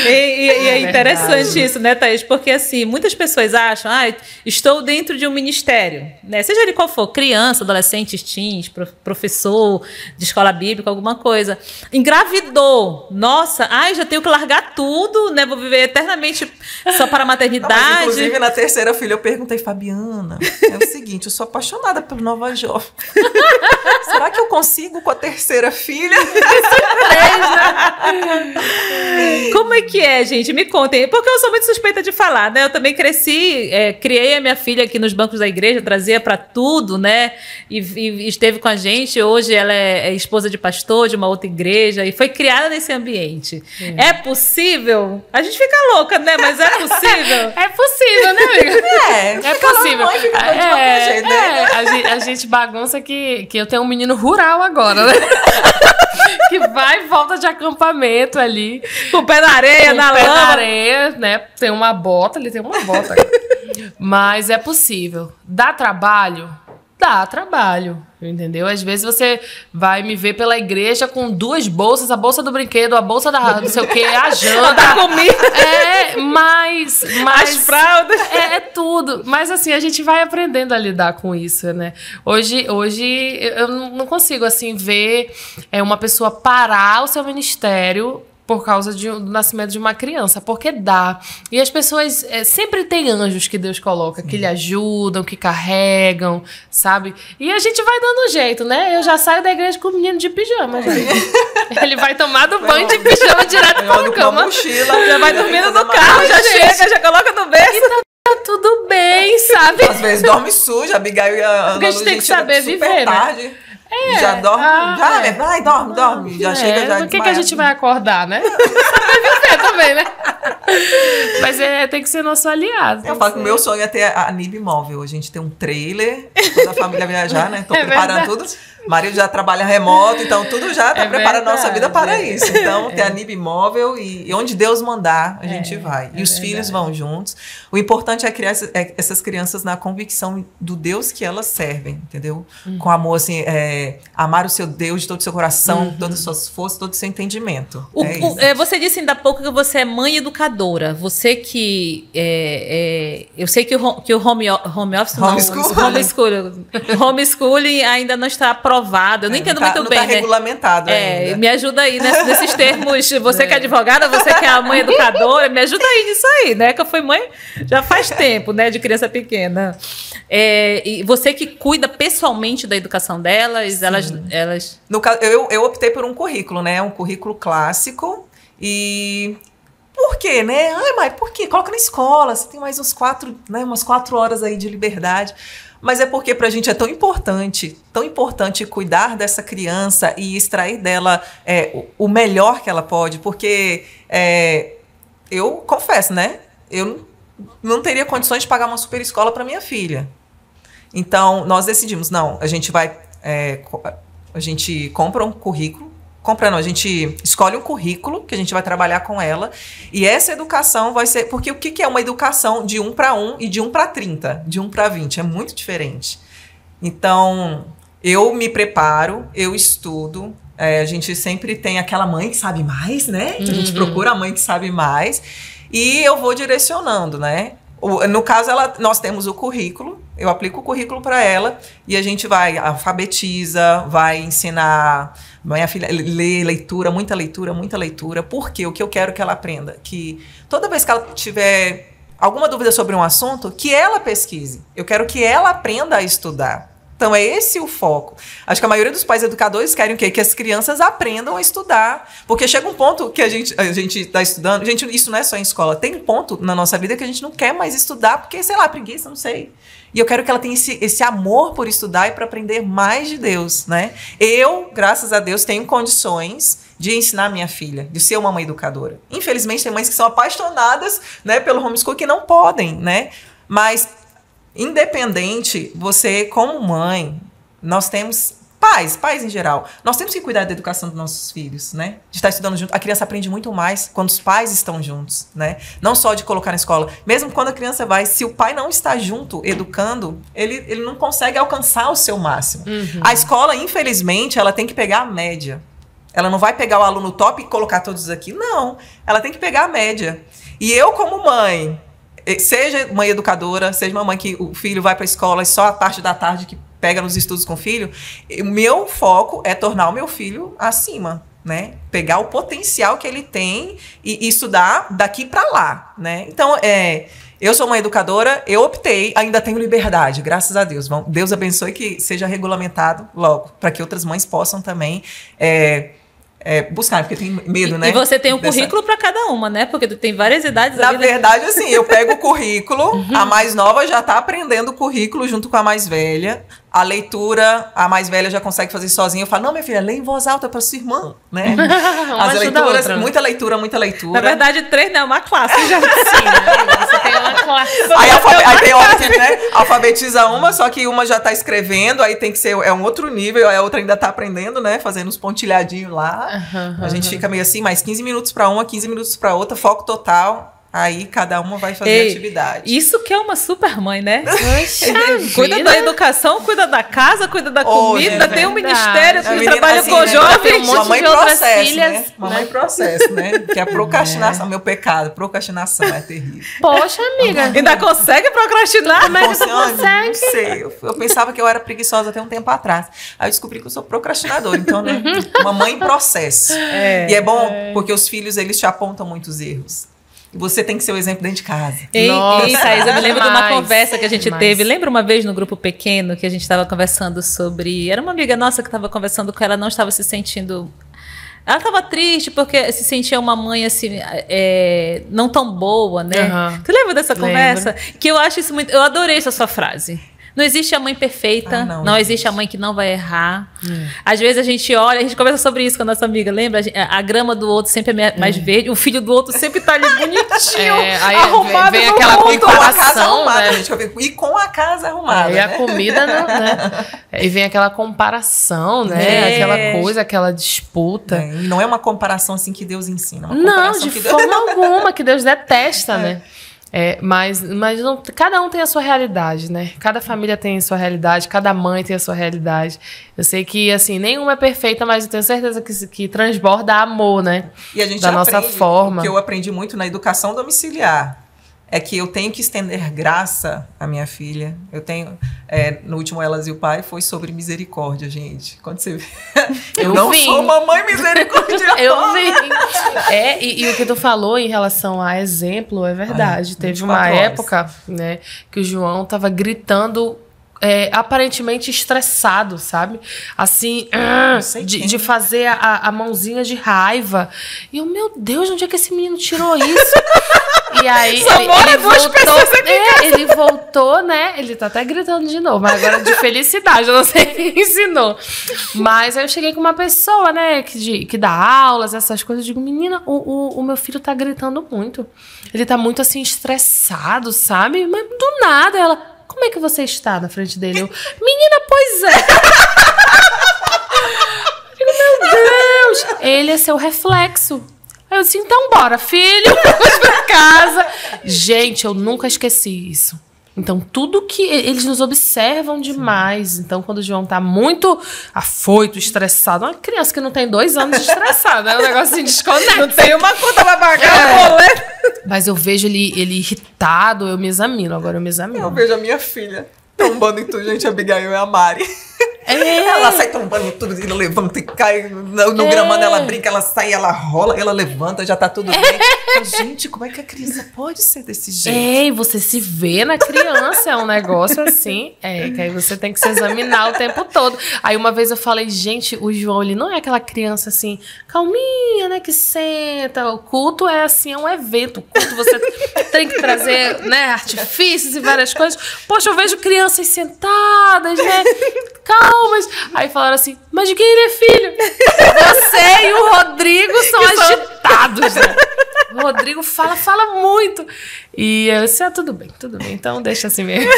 e é interessante isso, né, Thaís? Porque, assim, muitas pessoas acham, estou dentro de um ministério, né? Seja ele qual for, criança, adolescente, teens, professor de escola bíblica, alguma coisa. Engravidou. Nossa, já tenho que largar tudo, né? Vou viver eternamente só para a maternidade. Não, mas, inclusive, na terceira filha, eu perguntei, Fabiana, é o seguinte, eu sou apaixonada pelo Nova Jovem. Será que eu consigo com a terceira filha? Como é que é, gente? Me contem. Porque eu sou muito suspeita de falar, né? Eu também cresci, criei a minha filha aqui nos bancos da igreja, trazia pra tudo, né? E esteve com a gente. Hoje ela é esposa de pastor de uma outra igreja e foi criada nesse ambiente. É possível? A gente fica louca, né? Mas é possível? É possível, né, amiga? É possível. Mãe, a gente bagunça que eu tenho um menino rural agora, né? Que vai e volta de acampamento ali. Com o pé na areia, na lama. Na areia, né? Tem uma bota, ele tem uma bota. Mas é possível. Dá trabalho? Dá trabalho, entendeu? Às vezes você vai me ver pela igreja com 2 bolsas, a bolsa do brinquedo, a bolsa da não sei o que, a janta. Da comida. Mas as fraldas. É tudo. Mas assim, a gente vai aprendendo a lidar com isso, né? Hoje eu não consigo, assim, ver uma pessoa parar o seu ministério por causa do nascimento de uma criança, porque dá. E as pessoas sempre tem anjos que Deus coloca, que lhe ajudam, que carregam, sabe? E a gente vai dando um jeito, né? Eu já saio da igreja com o menino de pijama, gente. Ele vai tomar do banho de pijama direto pra cama. Mochila, já vai dormindo no carro, já chega, já coloca no berço. E tá tudo bem, sabe? Às vezes dorme suja, a Abigail e a Ana Porque a gente tem que saber viver, tarde. Né? Já dorme, vai, dorme. Já chega, já por que a gente vai acordar, né? Saber viver também, né? Mas tem que ser nosso aliado. Eu falo que o meu sonho é ter a Nib móvel. A gente tem um trailer, toda a família viajar, né? Tô preparando tudo. O marido já trabalha remoto, então tudo já tá preparando a nossa vida para isso. Então, ter a Nib móvel e onde Deus mandar, a gente vai. E os filhos vão juntos. O importante é criar essas crianças na convicção do Deus que elas servem, entendeu? Com amor, assim, amar o seu Deus de todo o seu coração, todas as suas forças, todo o seu entendimento. Você disse ainda há pouco que você é mãe educadora. Você que... eu sei que o homeschooling ainda não está aprovado. Eu não entendo muito bem, não está regulamentado ainda. Me ajuda aí nesses termos. Você que é advogada, você que é a mãe educadora, me ajuda aí nisso aí, né? Que eu fui mãe já faz tempo, né? De criança pequena. E você que cuida pessoalmente da educação delas, elas... No caso, eu optei por um currículo, né? Um currículo clássico. E... Por quê, né? Ai, mãe, por quê? Coloca na escola, você tem mais umas 4 horas aí de liberdade. Mas é porque pra gente é tão importante cuidar dessa criança e extrair dela o melhor que ela pode, porque eu confesso, né? Eu não teria condições de pagar uma super escola para minha filha. Então, nós decidimos, não, a gente compra um currículo, a gente escolhe um currículo que a gente vai trabalhar com ela, e essa educação vai ser... Porque o que é uma educação de 1 para 1 e de 1 para 30, de 1 para 20? É muito diferente. Então, eu me preparo, eu estudo, a gente sempre tem aquela mãe que sabe mais, né? A gente procura a mãe que sabe mais, e eu vou direcionando, né? No caso, nós temos o currículo, eu aplico o currículo para ela, e a gente alfabetiza, vai ensinar... Minha filha lê muita leitura. Por quê? O que eu quero que ela aprenda? Que toda vez que ela tiver alguma dúvida sobre um assunto, que ela pesquise. Eu quero que ela aprenda a estudar. Então, é esse o foco. Acho que a maioria dos pais educadores querem o quê? Que as crianças aprendam a estudar. Porque chega um ponto que a gente está estudando... Gente, isso não é só em escola. Tem um ponto na nossa vida que a gente não quer mais estudar porque, sei lá, preguiça, não sei. E eu quero que ela tenha esse amor por estudar e para aprender mais de Deus, né? Eu, graças a Deus, tenho condições de ensinar minha filha, de ser uma mãe educadora. Infelizmente, tem mães que são apaixonadas, né, pelo homeschool que não podem, né? Mas, independente, você, como mãe, nós temos... Pais em geral, nós temos que cuidar da educação dos nossos filhos, né? De estar estudando junto. A criança aprende muito mais quando os pais estão juntos, né? Não só de colocar na escola. Mesmo quando a criança vai, se o pai não está junto, educando, ele não consegue alcançar o seu máximo. A escola, infelizmente, ela tem que pegar a média. Ela não vai pegar o aluno top e colocar todos aqui. Não, ela tem que pegar a média. E eu, como mãe, seja mãe educadora, seja uma mãe que o filho vai para a escola e só a parte da tarde que pega nos estudos com o filho, o meu foco é tornar o meu filho acima, né? Pegar o potencial que ele tem e estudar daqui para lá, né? Então, eu sou uma educadora, eu optei, ainda tenho liberdade, graças a Deus. Deus abençoe que seja regulamentado logo, para que outras mães possam também... buscar, porque tem medo, né? E você tem um currículo para cada uma, né? Porque tu tem várias idades. Na verdade, assim, eu pego o currículo, a mais nova já está aprendendo o currículo junto com a mais velha. A leitura, a mais velha já consegue fazer sozinha. Eu falo, não, minha filha, lê em voz alta para sua irmã, né? As leituras, muita leitura. Na verdade, 3 não é uma classe já. Sim, né? Você tem uma classe. Aí tem hora que, né, alfabetiza uma, só que uma já tá escrevendo, aí tem que ser, um outro nível, a outra ainda tá aprendendo, né? Fazendo uns pontilhadinhos lá. A gente fica meio assim, mais 15 minutos para uma, 15 minutos para outra, foco total. Aí cada uma vai fazer atividade. Isso que é uma super mãe, né? Cuida da educação, cuida da casa, cuida da comida, tem um ministério que trabalha com jovens. Uma mãe processo, né? Uma mãe processo, né? Que é a procrastinação, meu pecado. Procrastinação é terrível. Poxa, amiga. Ainda consegue procrastinar? Como é que tu consegue? Não sei. Eu pensava que eu era preguiçosa até um tempo atrás. Aí eu descobri que eu sou procrastinadora. Então, né? Uma mãe processo. E é bom porque os filhos, eles te apontam muitos erros. Você tem que ser o exemplo dentro de casa. Nossa, Thaís, eu me lembro de uma conversa que a gente teve. Lembra uma vez no grupo pequeno que a gente estava conversando sobre... Era uma amiga nossa que estava conversando com ela, não estava se sentindo... Ela estava triste porque se sentia uma mãe assim, não tão boa, né? Tu lembra dessa conversa? Que eu acho isso muito... Eu adorei essa sua frase. Não existe a mãe perfeita, não existe a mãe que não vai errar. Às vezes a gente olha, a gente conversa sobre isso com a nossa amiga, lembra? A grama do outro sempre é mais verde, o filho do outro sempre tá ali bonitinho, aí arrumado. Vem aquela comparação, né? E com a casa arrumada, e a comida, né? E vem aquela comparação, né? Aquela coisa, aquela disputa. E não é uma comparação assim que Deus ensina. Não, de forma alguma, que Deus detesta, né? Mas não, cada um tem a sua realidade, né? Cada família tem a sua realidade, cada mãe tem a sua realidade. Eu sei que, assim, nenhuma é perfeita, mas eu tenho certeza que transborda amor, né? E a gente da nossa forma. O que eu aprendi muito na educação domiciliar é que eu tenho que estender graça à minha filha. Eu tenho... no último Elas e o Pai foi sobre misericórdia, gente. Quando você vê... Eu não sou uma mãe misericordiosa. Eu vi. E o que tu falou em relação a exemplo é verdade. Teve uma época, né, que o João tava gritando... aparentemente estressado, sabe? Assim, de fazer a mãozinha de raiva. E eu, meu Deus, onde é que esse menino tirou isso? E aí ele voltou, né? Ele tá até gritando de novo, mas agora de felicidade, eu não sei quem ensinou. Mas aí eu cheguei com uma pessoa, né, que dá aulas, essas coisas. Eu digo, menina, o meu filho tá gritando muito. Ele tá muito, assim, estressado, sabe? Mas do nada, ela... Como é que você está na frente dele? Eu, menina, pois é. Eu digo, meu Deus. Ele é seu reflexo. Aí eu disse, então bora, filho. Vamos pra casa. Gente, eu nunca esqueci isso. Então, tudo que... Eles nos observam demais. Então, quando o João tá muito afoito, estressado... Uma criança que não tem 2 anos de estressado, é um negócio assim, desconecta. Não tem uma conta pra pagar, Mas eu vejo ele irritado, eu me examino. Agora eu me examino. Eu vejo a minha filha tombando em tudo. Gente, a Abigail é a Mari. Ela sai tombando em tudo, ela levanta e cai no gramado, ela brinca, ela sai, ela rola, ela levanta, já tá tudo bem. Mas, gente, como é que a criança pode ser desse jeito? E você se vê na criança, é um negócio assim, que aí você tem que se examinar o tempo todo. Aí uma vez eu falei, gente, o João, ele não é aquela criança assim, calminha, né, que senta. O culto é assim, é um evento. O culto você tem que trazer, né, artifícios e várias coisas. Poxa, eu vejo crianças sentadas, né, calmas. Aí falaram assim, mas de quem ele é filho? Você e o Rodrigo são agitados, né? O Rodrigo fala muito. E eu disse, tudo bem, então deixa assim mesmo.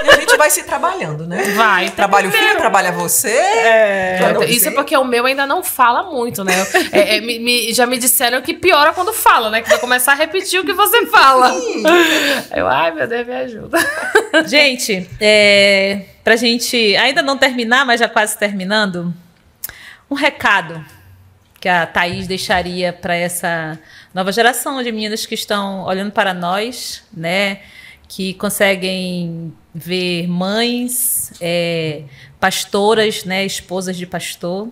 E a gente vai se trabalhando, né? Vai. Trabalha o filho, trabalha você. Isso é porque o meu ainda não fala muito, né? Já me disseram que piora quando fala, né? Que vai começar a repetir o que você fala. Eu, ai, meu Deus, me ajuda. Gente, pra gente ainda não terminar, mas já quase terminando, um recado que a Thaís deixaria para essa nova geração de meninas que estão olhando para nós, né? Que conseguem ver mães, pastoras, né? Esposas de pastor,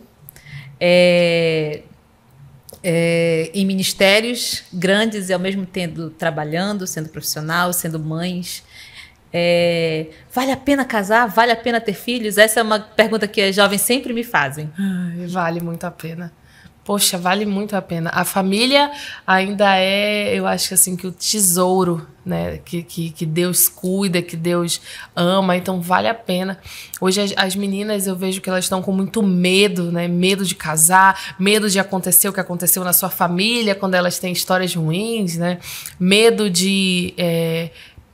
em ministérios grandes e ao mesmo tempo trabalhando, sendo profissional, sendo mães. Vale a pena casar? Vale a pena ter filhos? Essa é uma pergunta que as jovens sempre me fazem. Vale muito a pena. Poxa, vale muito a pena. A família ainda eu acho que assim, que o tesouro, né, que Deus cuida, que Deus ama, então vale a pena. Hoje as meninas, eu vejo que elas estão com muito medo, né, medo de casar, medo de acontecer o que aconteceu na sua família, quando elas têm histórias ruins, né, medo de...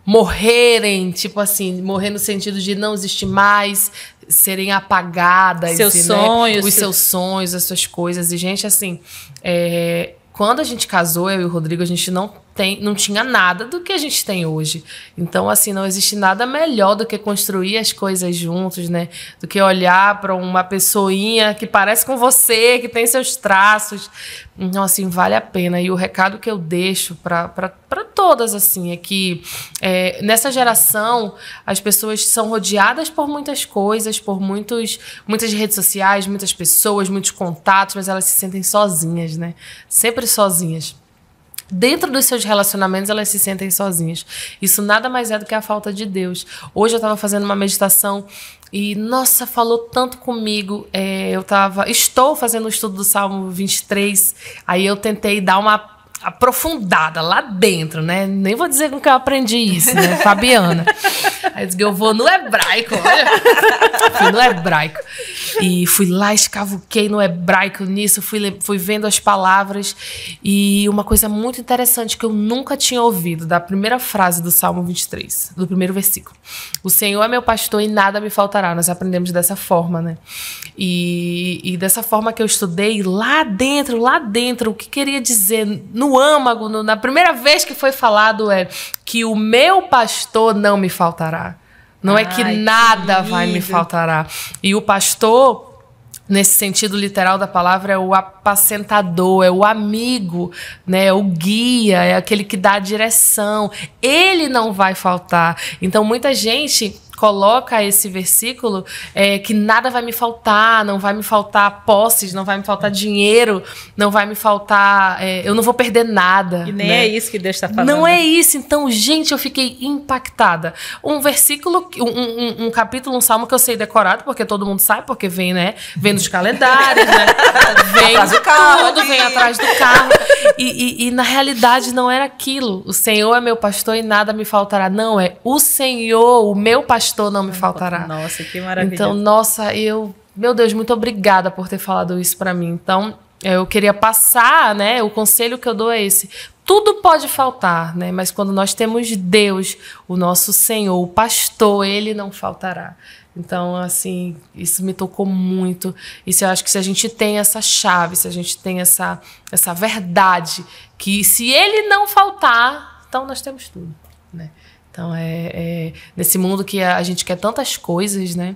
morrerem, tipo assim, morrer no sentido de não existir mais, serem apagadas. Seus sonhos. Os seus sonhos, as suas coisas. E, gente, assim, quando a gente casou, eu e o Rodrigo, a gente não tinha nada do que a gente tem hoje. Então, assim, não existe nada melhor do que construir as coisas juntos, né? Do que olhar para uma pessoinha que parece com você, que tem seus traços. Então, assim, vale a pena. E o recado que eu deixo para todas, assim, é que nessa geração as pessoas são rodeadas por muitas coisas, por muitas redes sociais, muitas pessoas, muitos contatos, mas elas se sentem sozinhas, né? Sempre sozinhas. Dentro dos seus relacionamentos, elas se sentem sozinhas. Isso nada mais é do que a falta de Deus. Hoje eu estava fazendo uma meditação e, nossa, falou tanto comigo. Estou fazendo o estudo do Salmo 23, aí eu tentei dar uma aprofundada lá dentro, né? Nem vou dizer com que eu aprendi isso, né? Fabiana. Aí eu vou no hebraico, olha. Fui no hebraico. E fui lá, escavuquei no hebraico nisso, fui vendo as palavras. E uma coisa muito interessante que eu nunca tinha ouvido, da primeira frase do Salmo 23, do primeiro versículo. O Senhor é meu pastor e nada me faltará. Nós aprendemos dessa forma, né? E dessa forma que eu estudei, lá dentro, o que queria dizer no âmago, na primeira vez que foi falado que o meu pastor não me faltará. Não é que nada vai me faltará. E o pastor, nesse sentido literal da palavra, é o apacentador, é o amigo, né? É o guia, é aquele que dá a direção. Ele não vai faltar. Então, muita gente coloca esse versículo que nada vai me faltar, não vai me faltar posses, não vai me faltar dinheiro, não vai me faltar, eu não vou perder nada. E nem né? é isso que Deus está falando. Não é isso. Então, gente, eu fiquei impactada. Um versículo, um capítulo, um salmo que eu sei decorado, porque todo mundo sabe, porque vem, né? Vem nos calendários, né? Vem atrás do carro, tudo, vem atrás do carro. E na realidade não era aquilo. O Senhor é meu pastor e nada me faltará. Não, é o Senhor, o meu pastor não me faltará. Nossa, que maravilha. Então, meu Deus, muito obrigada por ter falado isso pra mim. Então, eu queria passar, né? O conselho que eu dou é esse. Tudo pode faltar, né? Mas quando nós temos Deus, o nosso Senhor, o pastor, ele não faltará. Então, assim, isso me tocou muito. E eu acho que se a gente tem essa chave, se a gente tem essa verdade, que se ele não faltar, então nós temos tudo, né? Então, nesse mundo que a gente quer tantas coisas, né?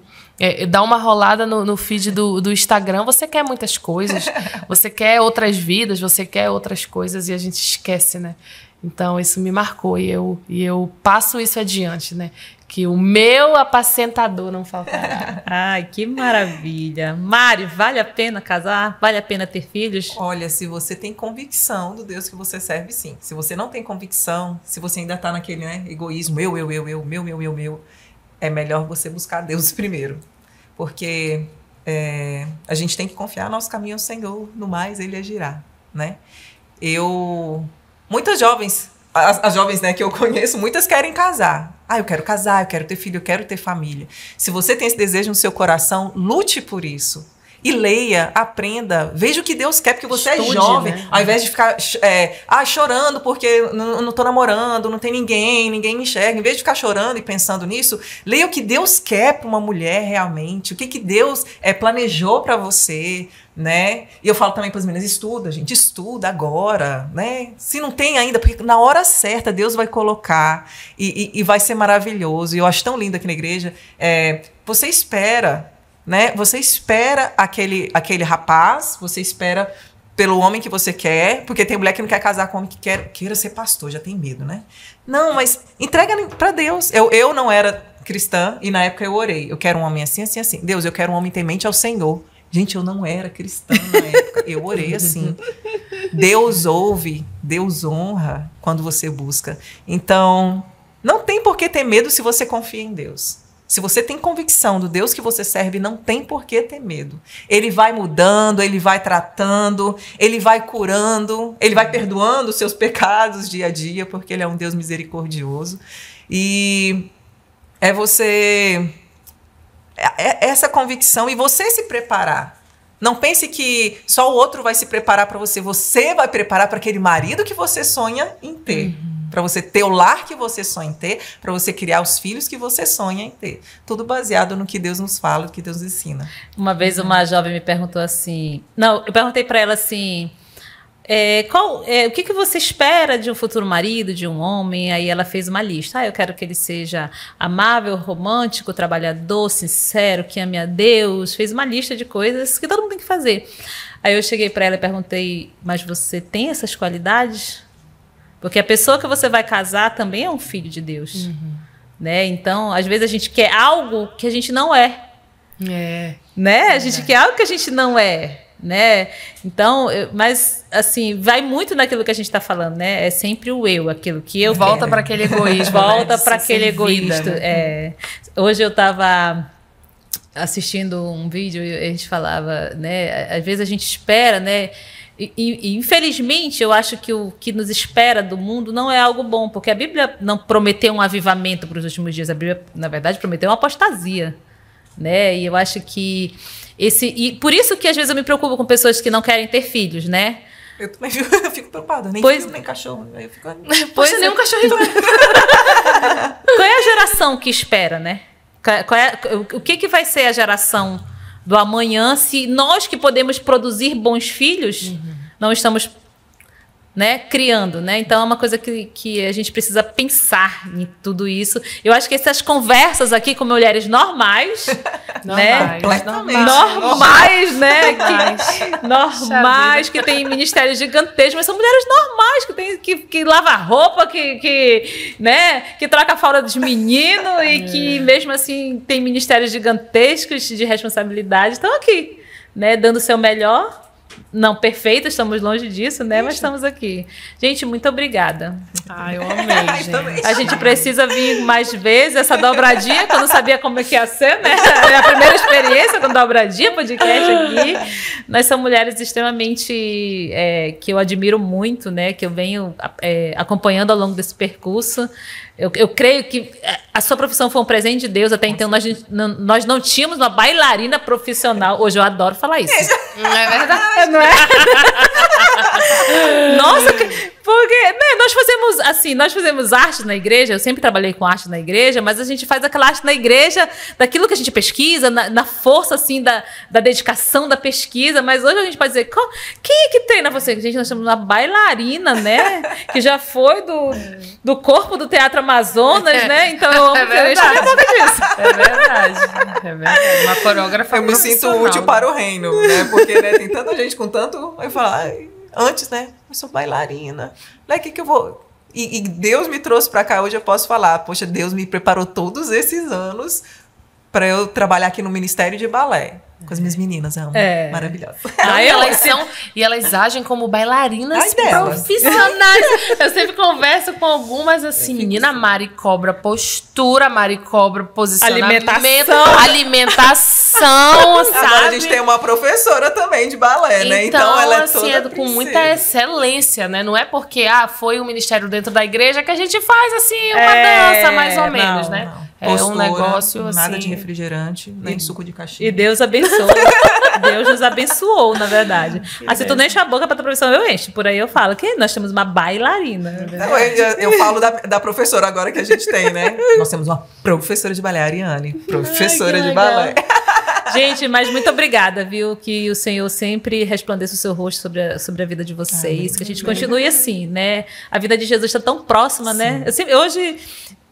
Dá uma rolada no feed do Instagram, você quer muitas coisas, você quer outras vidas, você quer outras coisas e a gente esquece, né? Então, isso me marcou e eu passo isso adiante, né? Que o meu apacentador não faltará. Ai, que maravilha. Mari, vale a pena casar? Vale a pena ter filhos? Olha, se você tem convicção do Deus que você serve, sim. Se você não tem convicção, se você ainda está naquele, né, egoísmo, meu, é melhor você buscar Deus primeiro. Porque a gente tem que confiar nosso caminho ao Senhor, no mais Ele agirá, né? Muitas jovens, as jovens, né, que eu conheço, muitas querem casar. Eu quero casar, eu quero ter filho, eu quero ter família. Se você tem esse desejo no seu coração, lute por isso. E leia, aprenda, veja o que Deus quer, porque você é jovem, né? Ao invés de ficar chorando porque não tô namorando, não tem ninguém me enxerga. Em vez de ficar chorando e pensando nisso, leia o que Deus quer para uma mulher realmente, o que Deus planejou para você, né? E eu falo também para as meninas, estuda, gente, estuda agora, né? Se não tem ainda, porque na hora certa Deus vai colocar e vai ser maravilhoso. E eu acho tão lindo aqui na igreja, você espera, né? Você espera aquele rapaz, você espera pelo homem que você quer, porque tem mulher que não quer casar com homem que queira ser pastor, já tem medo, né? Não, mas entrega para Deus. Eu não era cristã e na época eu orei. Eu quero um homem assim, assim, assim. Deus, eu quero um homem temente ao Senhor. Gente, eu não era cristã na época. Eu orei assim. Deus ouve, Deus honra quando você busca. Então, não tem por que ter medo se você confia em Deus. Se você tem convicção do Deus que você serve, não tem por que ter medo. Ele vai mudando, ele vai tratando, ele vai curando, ele vai perdoando os seus pecados dia a dia, porque ele é um Deus misericordioso. E essa convicção e você se preparar. Não pense que só o outro vai se preparar para você. Você vai preparar para aquele marido que você sonha em ter. Para você ter o lar que você sonha em ter, para você criar os filhos que você sonha em ter. Tudo baseado no que Deus nos fala, no que Deus ensina. Uma vez uma jovem me perguntou assim... Não, eu perguntei para ela assim... o que você espera de um futuro marido, de um homem? Aí ela fez uma lista. Eu quero que ele seja amável, romântico, trabalhador, sincero, que ame a Deus. Fez uma lista de coisas que todo mundo tem que fazer. Aí eu cheguei para ela e perguntei, mas você tem essas qualidades? Porque a pessoa que você vai casar também é um filho de Deus. Né? Então, às vezes a gente quer algo que a gente não é. Né? A gente quer algo que a gente não é. Né? Então, mas assim, vai muito naquilo que a gente está falando, né? É sempre o eu, aquilo que eu volta para aquele egoísmo. Volta para aquele egoísmo. Né? Hoje eu estava assistindo um vídeo e a gente falava, né? Às vezes a gente espera, né? E infelizmente eu acho que o que nos espera do mundo não é algo bom, porque a Bíblia não prometeu um avivamento para os últimos dias. A Bíblia, na verdade, prometeu uma apostasia. né? E eu acho que e por isso que às vezes eu me preocupo com pessoas que não querem ter filhos, né? Eu também fico preocupada, nem filho, nem cachorro. Aí eu fico... Pois nem um cachorrinho. Qual é a geração que espera, né? O que vai ser a geração do amanhã se nós que podemos produzir bons filhos não estamos, né, criando, né? Então é uma coisa que a gente precisa pensar em tudo isso. Eu acho que essas conversas aqui com mulheres normais, né? Normais, né? Normais, que tem ministérios gigantescos, mas são mulheres normais que lava roupa, né? Que troca a fralda dos meninos e que mesmo assim tem ministérios gigantescos de responsabilidade. Estão aqui, né? Dando o seu melhor. Não perfeita, estamos longe disso, né? Mas estamos aqui. Gente, muito obrigada. Eu amei, gente. A gente precisa vir mais vezes. Essa dobradinha, que eu não sabia como é que ia ser, né? É a primeira experiência com dobradinha, podcast aqui. Nós somos mulheres extremamente... que eu admiro muito, né? Que eu venho acompanhando ao longo desse percurso. Eu creio que a sua profissão foi um presente de Deus. Até então, nós não tínhamos uma bailarina profissional. Hoje eu adoro falar isso. Não é verdade? Não é? Nossa, porque né, nós fazemos arte na igreja. Eu sempre trabalhei com arte na igreja, mas a gente faz aquela arte na igreja daquilo que a gente pesquisa, na força assim da dedicação da pesquisa. Mas hoje a gente pode dizer, quem é que treina você? Gente, nós temos uma bailarina, né? Que já foi do corpo do Teatro Amazonas, né? Então eu amo É verdade. disso. É verdade. Uma coreógrafa Eu me sinto útil para o reino, né? Porque né, tem tanta gente com tanto... Aí eu falo, antes, né? Eu sou bailarina. O que eu vou... E Deus me trouxe para cá, hoje eu posso falar, poxa, Deus me preparou todos esses anos para eu trabalhar aqui no Ministério de Balé. Com as minhas meninas, amo. Maravilhosas. E elas agem como bailarinas delas. profissionais. Eu sempre converso com algumas assim, menina, Mari cobra postura, Mari cobra posicionamento, alimentação, sabe? Agora a gente tem uma professora também de balé, né? Então ela é assim, toda com muita excelência, né? Não é porque foi um ministério dentro da igreja que a gente faz assim uma dança, mais ou menos, né? Não. É Postura, um negócio nada assim... de refrigerante, nem suco de caixinha. E Deus abençoe. Deus nos abençoou, na verdade. Se tu não enche a boca pra tua profissão, eu encho. Por aí eu falo que nós temos uma bailarina. Eu falo da professora agora que a gente tem, né? Nós temos uma professora de balé, a Ariane. Professora de balé. Gente, mas muito obrigada, viu? Que o Senhor sempre resplandeça o seu rosto sobre a vida de vocês. Que a gente continue assim, né? A vida de Jesus está tão próxima, né? Hoje...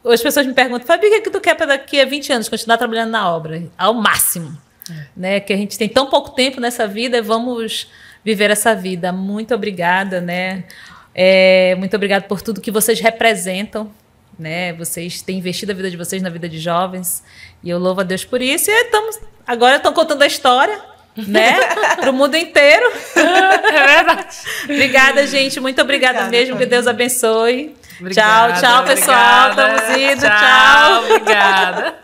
As pessoas me perguntam, Fabi, o que tu quer para daqui a 20 anos? Continuar trabalhando na obra, ao máximo. Né? Que a gente tem tão pouco tempo nessa vida, vamos viver essa vida. Muito obrigada, né? Muito obrigada por tudo que vocês representam. Né? Vocês têm investido a vida de vocês na vida de jovens. E eu louvo a Deus por isso. E agora estão contando a história, né? Para o mundo inteiro. É verdade. Obrigada, gente. Muito obrigada mesmo. Que Deus abençoe. Obrigada, tchau, pessoal. Estamos indo. Tchau. Obrigada.